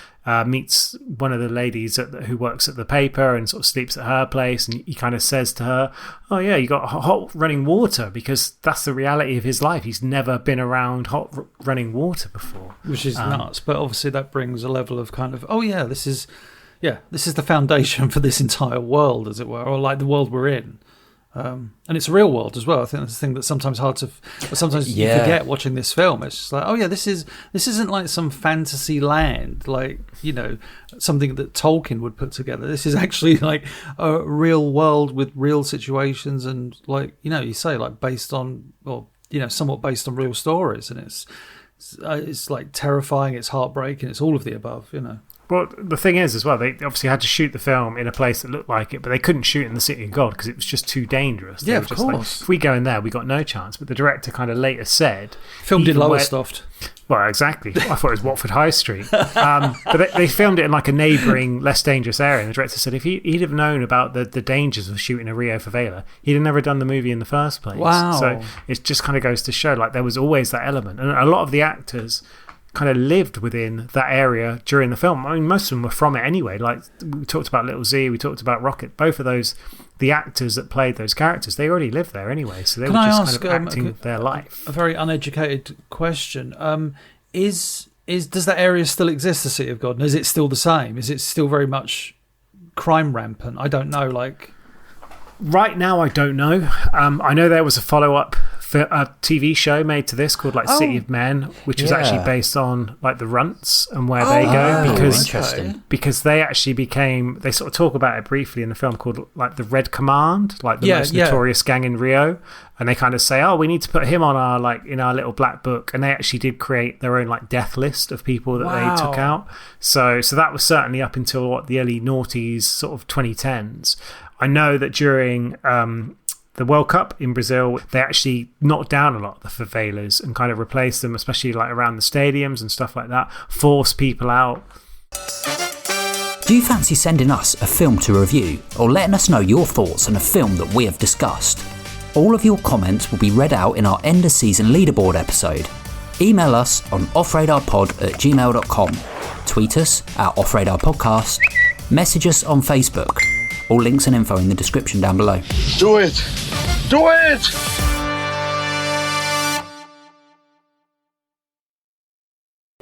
meets one of the ladies who works at the paper and sort of sleeps at her place, and he kind of says to her, oh yeah, you got hot running water, because that's the reality of his life. He's never been around hot running water before, which is nuts. But obviously that brings a level of kind of, this is the foundation for this entire world, as it were, or like the world we're in. And it's a real world as well. I think that's the thing that's sometimes hard to, sometimes you forget watching this film. It's just like, oh yeah, this isn't like some fantasy land, like, you know, something that Tolkien would put together. This is actually like a real world with real situations, and like, you know, you say like based on, or you know, somewhat based on real stories, and it's like terrifying, it's heartbreaking, it's all of the above, you know. Well, the thing is, as well, they obviously had to shoot the film in a place that looked like it, but they couldn't shoot in the City of God because it was just too dangerous. They yeah, were of just course. like, if we go in there, we got no chance. But the director kind of later said... Filmed in Lowestoft. Well, exactly. I thought it was Watford High Street. But they filmed it in like a neighbouring, less dangerous area. And the director said if he'd have known about the dangers of shooting a Rio favela, he'd have never done the movie in the first place. Wow. So it just kind of goes to show like there was always that element. And a lot of the actors kind of lived within that area during the film. I mean, most of them were from it anyway. Like, we talked about Little Z, we talked about Rocket. Both of those, the actors that played those characters, they already lived there anyway. So they were just kind of acting their life. A very uneducated question. Does that area still exist, the City of God? And is it still the same? Is it still very much crime rampant? I don't know. Like, right now, I don't know. I know there was a follow-up a TV show made to this called like City of Men, which was actually based on like the Runts and where they go, because they actually became, they sort of talk about it briefly in the film, called like the Red Command, like the most notorious gang in Rio, and they kind of say, oh, we need to put him on our, like, in our little black book, and they actually did create their own like death list of people that they took out. So that was certainly up until the early noughties, sort of 2010s. I know that during the World Cup in Brazil, they actually knocked down a lot of the favelas and kind of replaced them, especially like around the stadiums and stuff like that, forced people out. Do you fancy sending us a film to review, or letting us know your thoughts on a film that we have discussed? All of your comments will be read out in our end of season leaderboard episode. Email us on offradarpod@gmail.com, tweet us at offradarpodcast, message us on Facebook. All links and info in the description down below. Do it! Do it!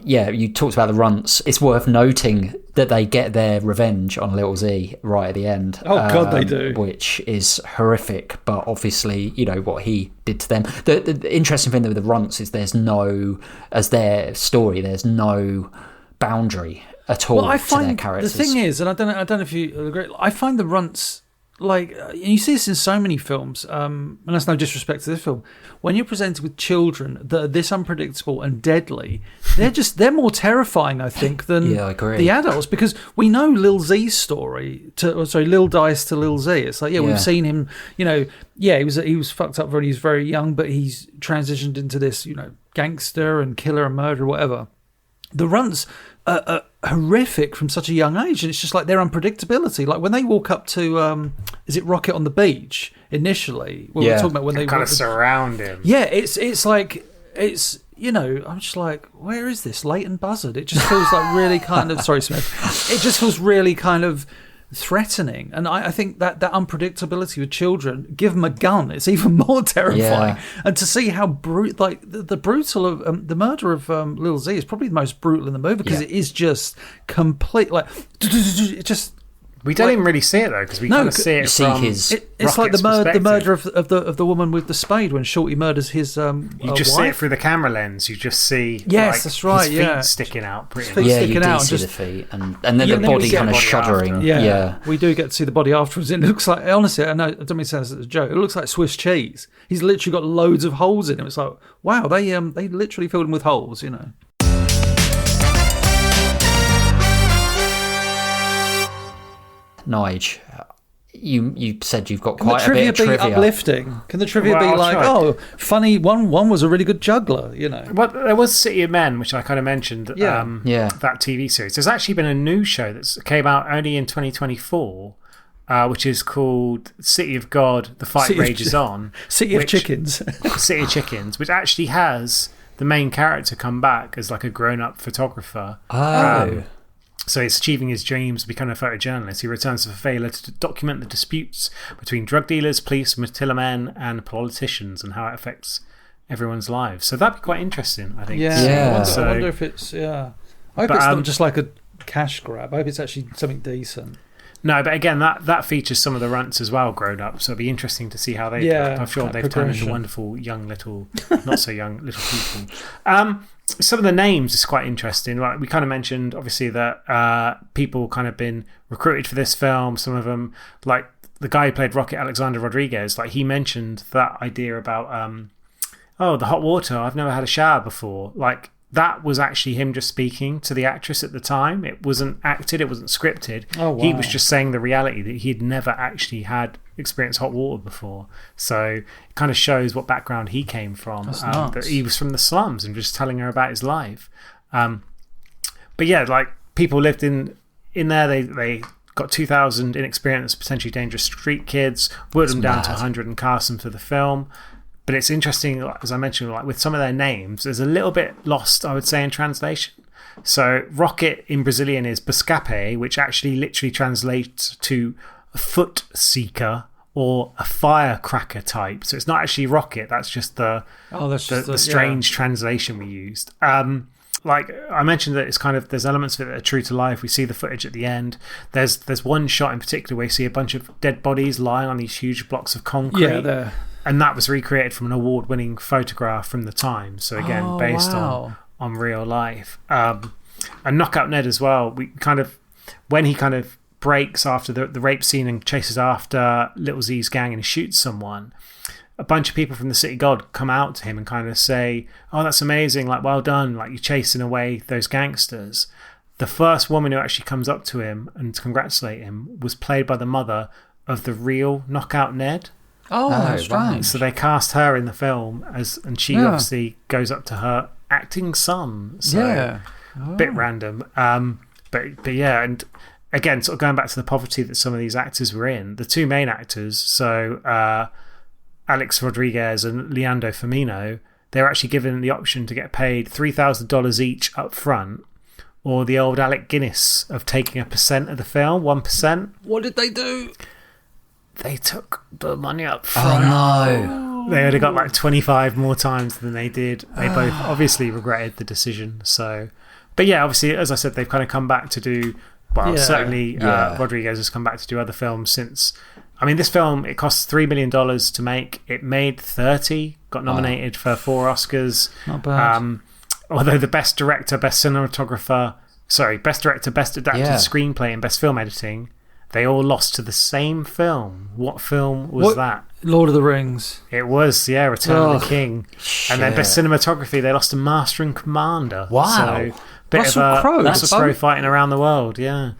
Yeah, you talked about the Runts. It's worth noting that they get their revenge on Little Z right at the end. Oh, God, they do. Which is horrific, but obviously, you know, what he did to them. The interesting thing with the Runts is there's no, as their story, there's no boundary at all to their characters. The thing is, and I don't know if you agree, I find the Runts, like, and you see this in so many films, and that's no disrespect to this film, when you're presented with children that are this unpredictable and deadly, they're more terrifying, I think, than the adults, because we know Lil Z's story, Lil Dice to Lil Z. It's like, we've seen him, you know, he was fucked up when he was very young, but he's transitioned into this, you know, gangster and killer and murderer, whatever. The Runts are horrific from such a young age, and it's just like their unpredictability. Like when they walk up to, is it Rocket on the beach initially? Well, we're talking about when they kind of surround him. Yeah, it's like, it's, you know, I'm just like, where is this Leighton Buzzard? It just feels like really kind of, sorry, Smith. It just feels really kind of threatening, and I think that unpredictability with children, give them a gun, it's even more terrifying. And to see how like the brutal of the murder of Lil Z is probably the most brutal in the movie, because it is just complete, like, it just, we don't even really see it though, because we kind of see it from it's like the murder of the woman with the spade when Shorty murders his you just wife. See it through the camera lens. You just see that's right, his feet sticking out pretty much. You do see the feet and then the body kind of shuddering. We do get to see the body afterwards. It looks like, honestly, I don't mean to say this as a joke, it looks like Swiss cheese. He's literally got loads of holes in him. It's like, wow, they literally filled him with holes, you know. NIGE, you said you've got quite a bit of trivia. Can the trivia be uplifting? Can the trivia be like, funny, one was a really good juggler, you know? Well, there was City of Men, which I kind of mentioned, that TV series. There's actually been a new show that came out only in 2024, which is called City of God, The Fight Rages On. City of Chickens, which actually has the main character come back as like a grown-up photographer. So he's achieving his dreams of becoming a photojournalist. He returns to favela to document the disputes between drug dealers, police, Matilda men, and politicians, and how it affects everyone's lives. So that'd be quite interesting, I think. I wonder if it's, I hope it's not just like a cash grab. I hope it's actually something decent. No, but again, that features some of the runts as well, grown up. So it'll be interesting to see how they. I'm sure they've turned into wonderful young little, not so young little people. Some of the names is quite interesting. Like we kind of mentioned, obviously that people kind of been recruited for this film. Some of them, like the guy who played Rocket, Alexander Rodriguez, like he mentioned that idea about the hot water. I've never had a shower before. Like. That was actually him just speaking to the actress at the time. It wasn't acted, it wasn't scripted. Oh, wow. He was just saying the reality that he'd never actually had experienced hot water before. So it kind of shows what background he came from. That he was from the slums and just telling her about his life. But yeah, like people lived in there. They got 2,000 inexperienced, potentially dangerous street kids, whittled them down to 100 and cast them for the film. But it's interesting, as I mentioned, like with some of their names, there's a little bit lost, I would say, in translation. So Rocket in Brazilian is Buscape, which actually literally translates to a foot seeker or a firecracker type. So it's not actually Rocket, that's just the strange translation we used. Like I mentioned that it's kind of, there's elements of it that are true to life. We see the footage at the end. There's one shot in particular where you see a bunch of dead bodies lying on these huge blocks of concrete. Yeah, and that was recreated from an award-winning photograph from the time. So again, based on real life. And Knockout Ned as well. When he kind of breaks after the rape scene and chases after Little Z's gang and shoots someone, a bunch of people from the City God come out to him and kind of say, "Oh, that's amazing! Like, well done! Like, you're chasing away those gangsters." The first woman who actually comes up to him and to congratulate him was played by the mother of the real Knockout Ned. Oh, that's right. So they cast her in the film and she obviously goes up to her acting son. So bit random. But yeah, and again, sort of going back to the poverty that some of these actors were in, the two main actors, so Alex Rodriguez and Leandro Firmino, they were actually given the option to get paid $3,000 each up front, or the old Alec Guinness of taking 1% of the film, 1%. What did they do? They took the money up front. Oh, no. They would have got like 25 more times than they did. They both obviously regretted the decision. So, but yeah, obviously, as I said, they've kind of come back to do, certainly Rodriguez has come back to do other films since. I mean, this film, it cost $3 million to make. It made 30, got nominated for 4 Oscars. Not bad. Although the best director, best adapted screenplay, and best film editing, they all lost to the same film. What film was that? Lord of the Rings. It was, Return of the King. Shit. And then best cinematography, they lost to Master and Commander. Wow. So, Russell Crowe fighting around the world, yeah.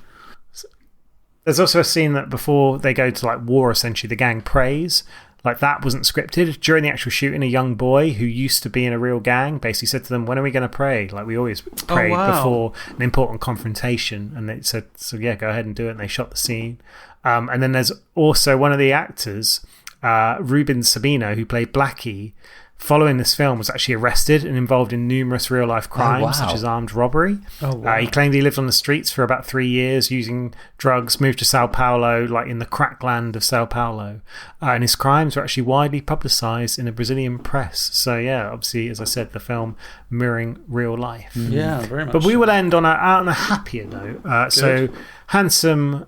There's also a scene that before they go to like war, essentially, the gang prays. Like that wasn't scripted. During the actual shooting, a young boy who used to be in a real gang basically said to them, "When are we going to pray? Like we always prayed before an important confrontation." And they said, "So yeah, go ahead and do it." And they shot the scene. And then there's also one of the actors, Ruben Sabino, who played Blackie, following this film was actually arrested and involved in numerous real-life crimes, such as armed robbery. He claimed he lived on the streets for about 3 years using drugs, moved to Sao Paulo, like in the crack land of Sao Paulo. And his crimes were actually widely publicised in the Brazilian press. So, yeah, obviously, as I said, the film mirroring real life. Yeah, very much. But we will end on a happier note. So, handsome...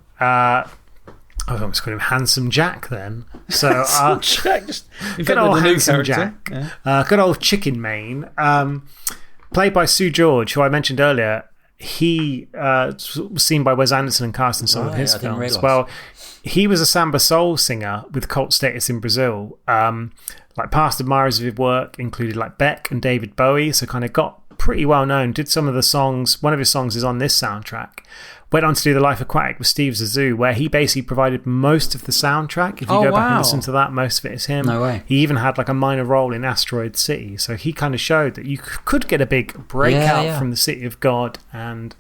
I was almost calling him Handsome Jack then. So, Jack, just good old Handsome Jack. Yeah. Good old Chicken Mane. Played by Sue George, who I mentioned earlier. He was seen by Wes Anderson and cast in some of his films. Well, he was a samba soul singer with cult status in Brazil. Like past admirers of his work included like Beck and David Bowie, so kind of got pretty well known. Did some of the songs. One of his songs is on this soundtrack. Went on to do The Life Aquatic with Steve Zissou, where he basically provided most of the soundtrack. If you go back and listen to that, most of it is him. No way. He even had like a minor role in Asteroid City. So he kind of showed that you could get a big breakout from the City of God. And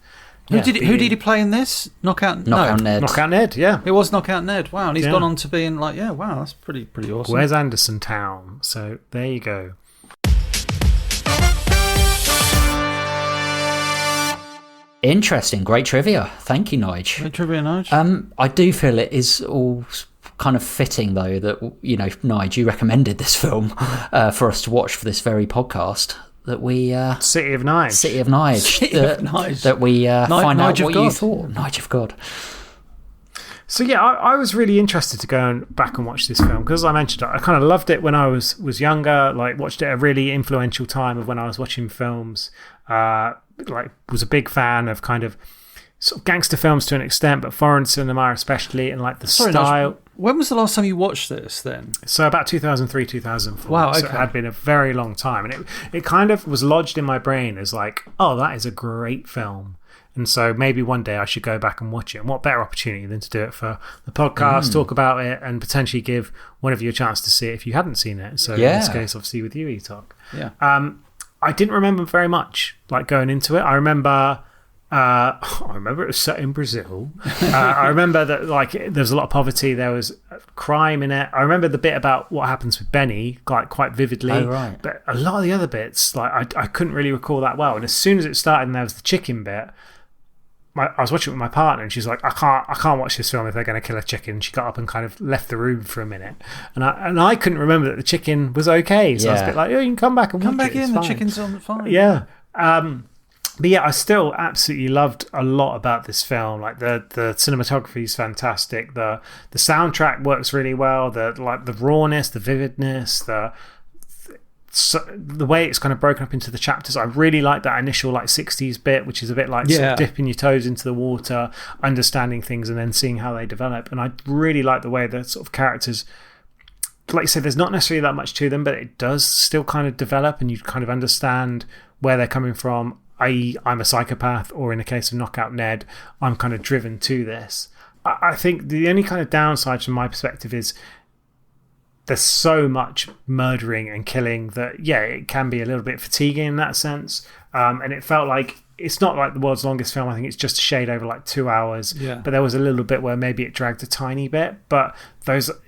who did he play in this? Knockout Ned. Knockout Ned, yeah. It was Knockout Ned. Wow, and he's gone on to being like, that's pretty awesome. Wes Anderson Town. So there you go. Interesting. Great trivia. Thank you, Nige. Great trivia, Nige. I do feel it is all kind of fitting, though, that, you know, Nige, you recommended this film for us to watch for this very podcast. That we... City of Nige. City of Nige. That we find out what you thought. Nige of God. So yeah, I was really interested to go back and watch this film because, as I mentioned, I kind of loved it when I was younger. Like, watched it at a really influential time of when I was watching films. Like, was a big fan of kind of sort of gangster films to an extent, but foreign cinema especially, and like the style. When was the last time you watched this then? So about 2003, 2004. Wow, okay. So it had been a very long time, and it kind of was lodged in my brain as like, oh, that is a great film. And so maybe one day I should go back and watch it. And what better opportunity than to do it for the podcast, talk about it, and potentially give one of you a chance to see it if you hadn't seen it. So in this case, obviously, with you, Etok. Yeah. I didn't remember very much like going into it. I remember it was set in Brazil. I remember that like there was a lot of poverty. There was crime in it. I remember the bit about what happens with Benny like quite vividly. Oh, right. But a lot of the other bits, like I couldn't really recall that well. And as soon as it started, and there was the chicken bit. I was watching it with my partner, and she's like, I can't watch this film if they're going to kill a chicken. She got up and kind of left the room for a minute, and I couldn't remember that the chicken was okay. So I was a bit like, oh, you can come back and come watch back it. in. The chicken's on fine. Yeah. But yeah, I still absolutely loved a lot about this film. Like the cinematography is fantastic. The soundtrack works really well. The rawness, the vividness, the way it's kind of broken up into the chapters. I really like that initial like 60s bit, which is a bit like sort of dipping your toes into the water, understanding things, and then seeing how they develop. And I really like the way the sort of characters, like you said, there's not necessarily that much to them, but it does still kind of develop, and you kind of understand where they're coming from. i.e. I'm a psychopath, or in the case of Knockout Ned, I'm kind of driven to this. I think the only kind of downside from my perspective is there's so much murdering and killing that, yeah, it can be a little bit fatiguing in that sense. And it felt like it's not like the world's longest film. I think it's just a shade over like 2 hours. Yeah. But there was a little bit where maybe it dragged a tiny bit. But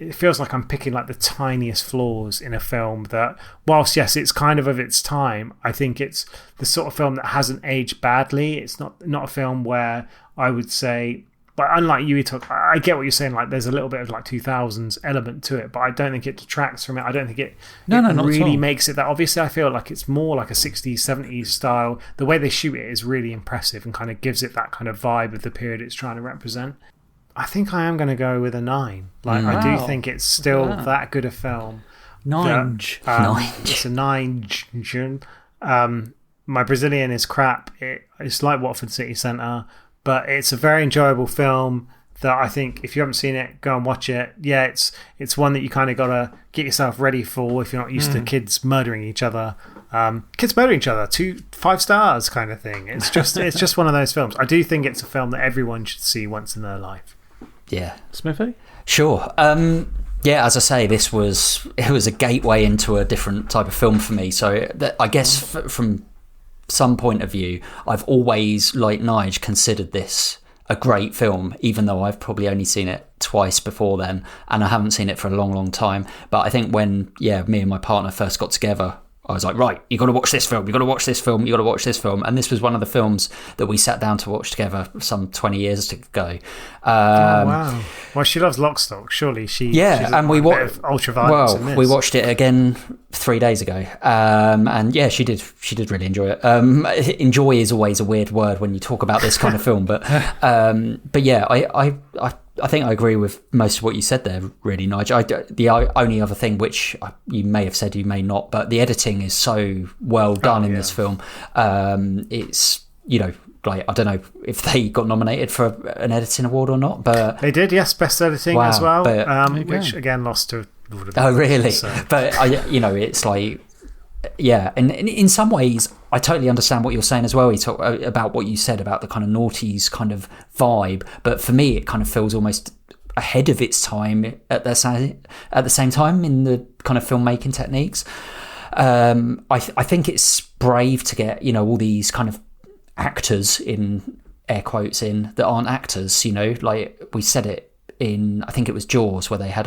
it feels like I'm picking like the tiniest flaws in a film that, whilst yes, it's kind of its time, I think it's the sort of film that hasn't aged badly. It's not a film where I would say, but unlike you, I get what you're saying. Like, there's a little bit of like 2000s element to it, but I don't think it detracts from it. I don't think it really makes it that. Obviously, I feel like it's more like a 60s, 70s style. The way they shoot it is really impressive and kind of gives it that kind of vibe of the period it's trying to represent. I think I am going to go with a 9. Like, I do think it's still that good a film. NIGE. It's a 9. My Brazilian is crap. It's like Watford City Centre. But it's a very enjoyable film that I think if you haven't seen it, go and watch it. Yeah, it's one that you kind of got to get yourself ready for if you're not used to kids murdering each other. 5 stars kind of thing. It's just one of those films. I do think it's a film that everyone should see once in their life. Yeah. Smithy? Sure. Yeah, as I say, it was a gateway into a different type of film for me. So I guess from some point of view, I've always, like NIGE, considered this a great film, even though I've probably only seen it twice before then, and I haven't seen it for a long, long time. But I think when, me and my partner first got together, I was like, right, you got to watch this film, you got to watch this film, you got to watch this film. And this was one of the films that we sat down to watch together some 20 years ago. Wow. Well, she loves Lockstock. Surely she's and we watched ultra-violence in this. We watched it again 3 days ago. And yeah, she did really enjoy it. Enjoy is always a weird word when you talk about this kind of film. But yeah, I think I agree with most of what you said there, really, Nigel. The only other thing, which you may have said, you may not, but the editing is so well done in this film. It's, like, I don't know if they got nominated for an editing award or not, but they did, yes, best editing as well, but, which again lost to Lord of the Rings. Oh, really? So. But, it's like, yeah, and in some ways, I totally understand what you're saying as well. You talk about what you said about the kind of noughties kind of vibe, but for me, it kind of feels almost ahead of its time at the same time in the kind of filmmaking techniques. I think it's brave to get all these kind of actors in air quotes in that aren't actors. Like we said it in, I think it was Jaws, where they had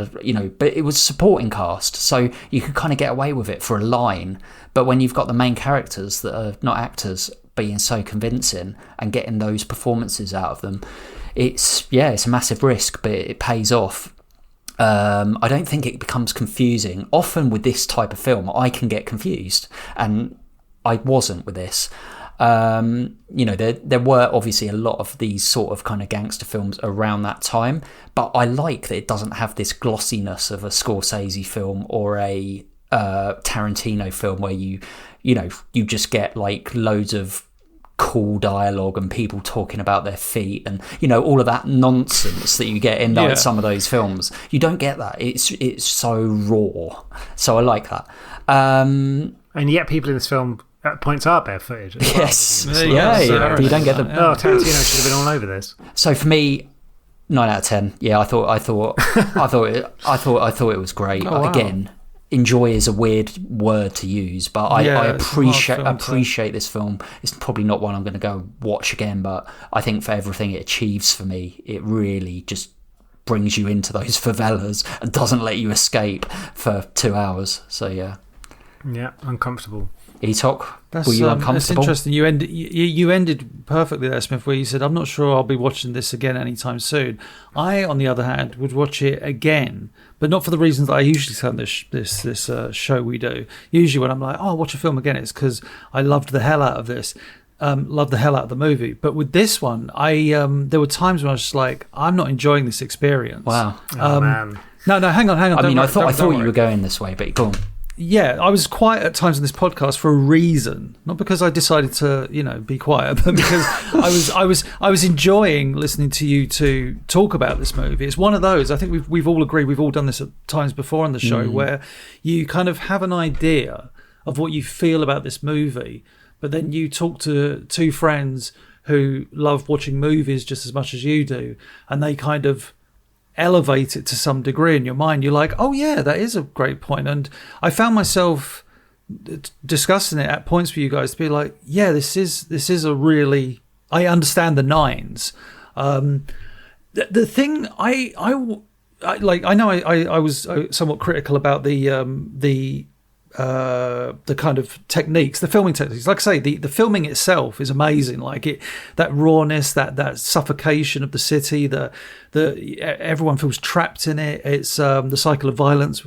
but it was supporting cast, so you could kind of get away with it for a line. But when you've got the main characters that are not actors being so convincing and getting those performances out of them, it's a massive risk, but it pays off. I don't think it becomes confusing. Often with this type of film, I can get confused, and I wasn't with this. There were obviously a lot of these sort of kind of gangster films around that time, but I like that it doesn't have this glossiness of a Scorsese film or a Tarantino film where you just get like loads of cool dialogue and people talking about their feet and all of that nonsense that you get in like some of those films. You don't get that. It's so raw, so I like that. And yet people in this film at points are barefooted. Yes, well. But you don't get them. Oh, Tarantino should have been all over this. So for me, 9 out of 10. Yeah, I thought it was great. Oh, wow. Again, enjoy is a weird word to use, but I appreciate this film. It's probably not one I'm going to go watch again, but I think for everything it achieves for me, it really just brings you into those favelas and doesn't let you escape for 2 hours. So yeah, uncomfortable. Etok, were you uncomfortable? It's interesting. You ended perfectly there, Smith, where you said, "I'm not sure I'll be watching this again anytime soon." I, on the other hand, would watch it again, but not for the reasons that I usually say on this show we do. Usually, when I'm like, "Oh, I'll watch a film again," it's because I loved the hell out of this, loved the hell out of the movie. But with this one, there were times when I was just like, "I'm not enjoying this experience." Wow. Man. No, hang on. I thought you were going this way, but go on. Yeah, I was quiet at times in this podcast for a reason, not because I decided to, be quiet, but because I was enjoying listening to you two talk about this movie. It's one of those. I think we've all agreed. We've all done this at times before on the show, where you kind of have an idea of what you feel about this movie, but then you talk to two friends who love watching movies just as much as you do, and they kind of elevate it to some degree in your mind. You're like, oh yeah, that is a great point. And I found myself discussing it at points for you guys to be like, yeah, this is a really, I understand the nines. The thing I know I was somewhat critical about the kind of techniques, the filming techniques. Like I say, the filming itself is amazing. Like that rawness, that suffocation of the city, the everyone feels trapped in it. It's the cycle of violence.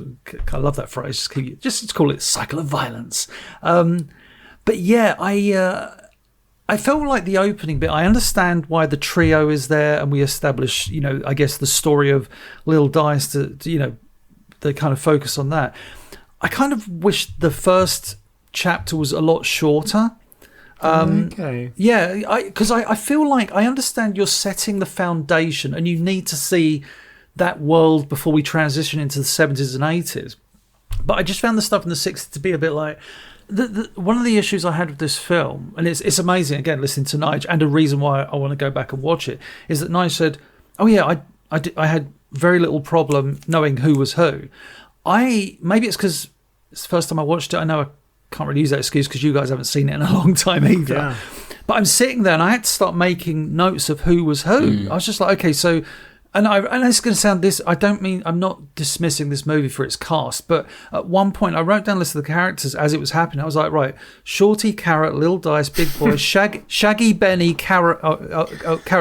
I love that phrase. Just call it cycle of violence. But yeah, I felt like the opening bit. I understand why the trio is there, and we establish, I guess the story of Lil Dice to the kind of focus on that. I kind of wish the first chapter was a lot shorter. Okay. Yeah, because I feel like I understand you're setting the foundation and you need to see that world before we transition into the 70s and 80s. But I just found the stuff in the 60s to be a bit like... one of the issues I had with this film, and it's amazing, again, listening to NIGE, and a reason why I want to go back and watch it, is that NIGE said, oh yeah, I had very little problem knowing who was who. Maybe it's because it's the first time I watched it. I know I can't really use that excuse because you guys haven't seen it in a long time either. Yeah. But I'm sitting there and I had to start making notes of who was who. I was just like, okay, so... And it's going to sound this... I'm not dismissing this movie for its cast, but at one point I wrote down a list of the characters as it was happening. I was like, right, Shorty, Carrot, Lil Dice, Big Boy, Shaggy, Benny, Carrot...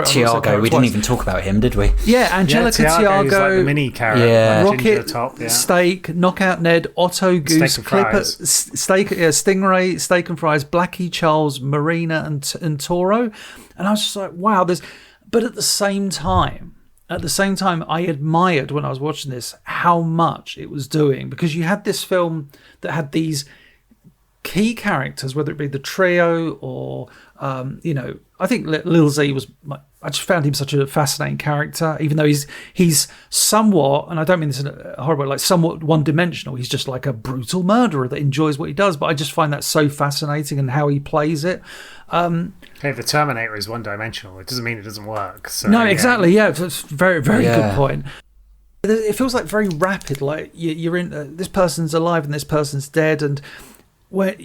Tiago, we didn't even talk about him, did we? Yeah, Angelica, Tiago... like the mini Carrot. Rocket, top, Steak, Knockout Ned, Otto, Goose, Clipper, Stingray, Steak and Fries, Blackie, Charles, Marina, and Toro. And I was just like, wow, there's... But at the same time, I admired when I was watching this how much it was doing, because you had this film that had these key characters, whether it be the trio or, I think Lil Z was... I just found him such a fascinating character, even though he's somewhat, and I don't mean this in a horrible way, like somewhat one-dimensional. He's just like a brutal murderer that enjoys what he does, but I just find that so fascinating and how he plays it. Hey, the Terminator is one-dimensional. It doesn't mean it doesn't work. So, no, exactly, yeah. It's a very, very good point. It feels like very rapid, like you're in, this person's alive and this person's dead, and where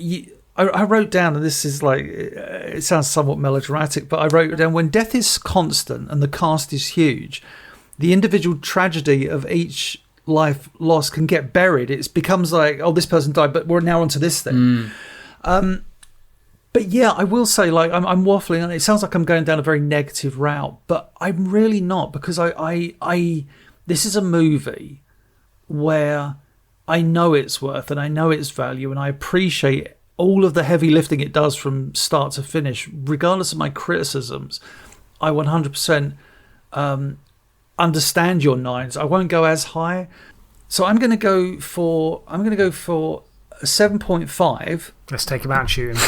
I wrote down, and this is like, it sounds somewhat melodramatic, but I wrote down, when death is constant and the cast is huge, the individual tragedy of each life lost can get buried. It becomes like, oh, this person died, but we're now onto this thing. But yeah, I will say, like, I'm waffling on it. It sounds like I'm going down a very negative route, but I'm really not, because this is a movie where I know its worth and I know its value and I appreciate all of the heavy lifting it does from start to finish, regardless of my criticisms, I 100% understand your nines. I won't go as high, so I'm going to go for a 7.5. Let's take him out and shoot him.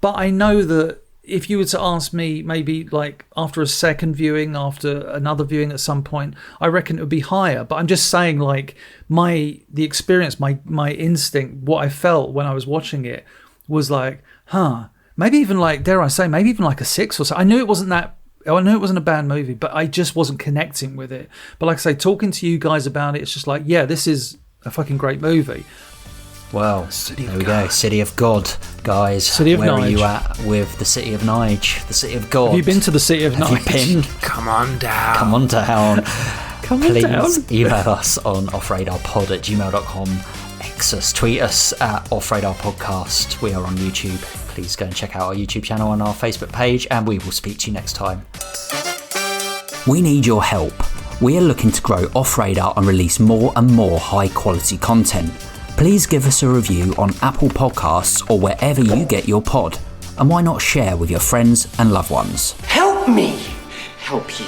But I know that if you were to ask me, maybe like after a second viewing, after another viewing at some point, I reckon it would be higher. But I'm just saying, like, the experience, my instinct, what I felt when I was watching it was like, maybe even like, dare I say, maybe even like a 6 or so. I knew it wasn't a bad movie, but I just wasn't connecting with it. But like I say, talking to you guys about it, it's just like, yeah, this is a fucking great movie. Well, there we go. City of God, guys. City of Where NIGE. are you at with the City of NIGE? The City of God. Have you been to the City of NIGE? Have you been? Come on down. Come on down. Please email us on offradarpod@gmail.com. X us, tweet us at offradarpodcast. We are on YouTube. Please go and check out our YouTube channel and our Facebook page, and we will speak to you next time. We need your help. We are looking to grow Off Radar and release more and more high quality content. Please give us a review on Apple Podcasts or wherever you get your pod. And why not share with your friends and loved ones? Help me help you.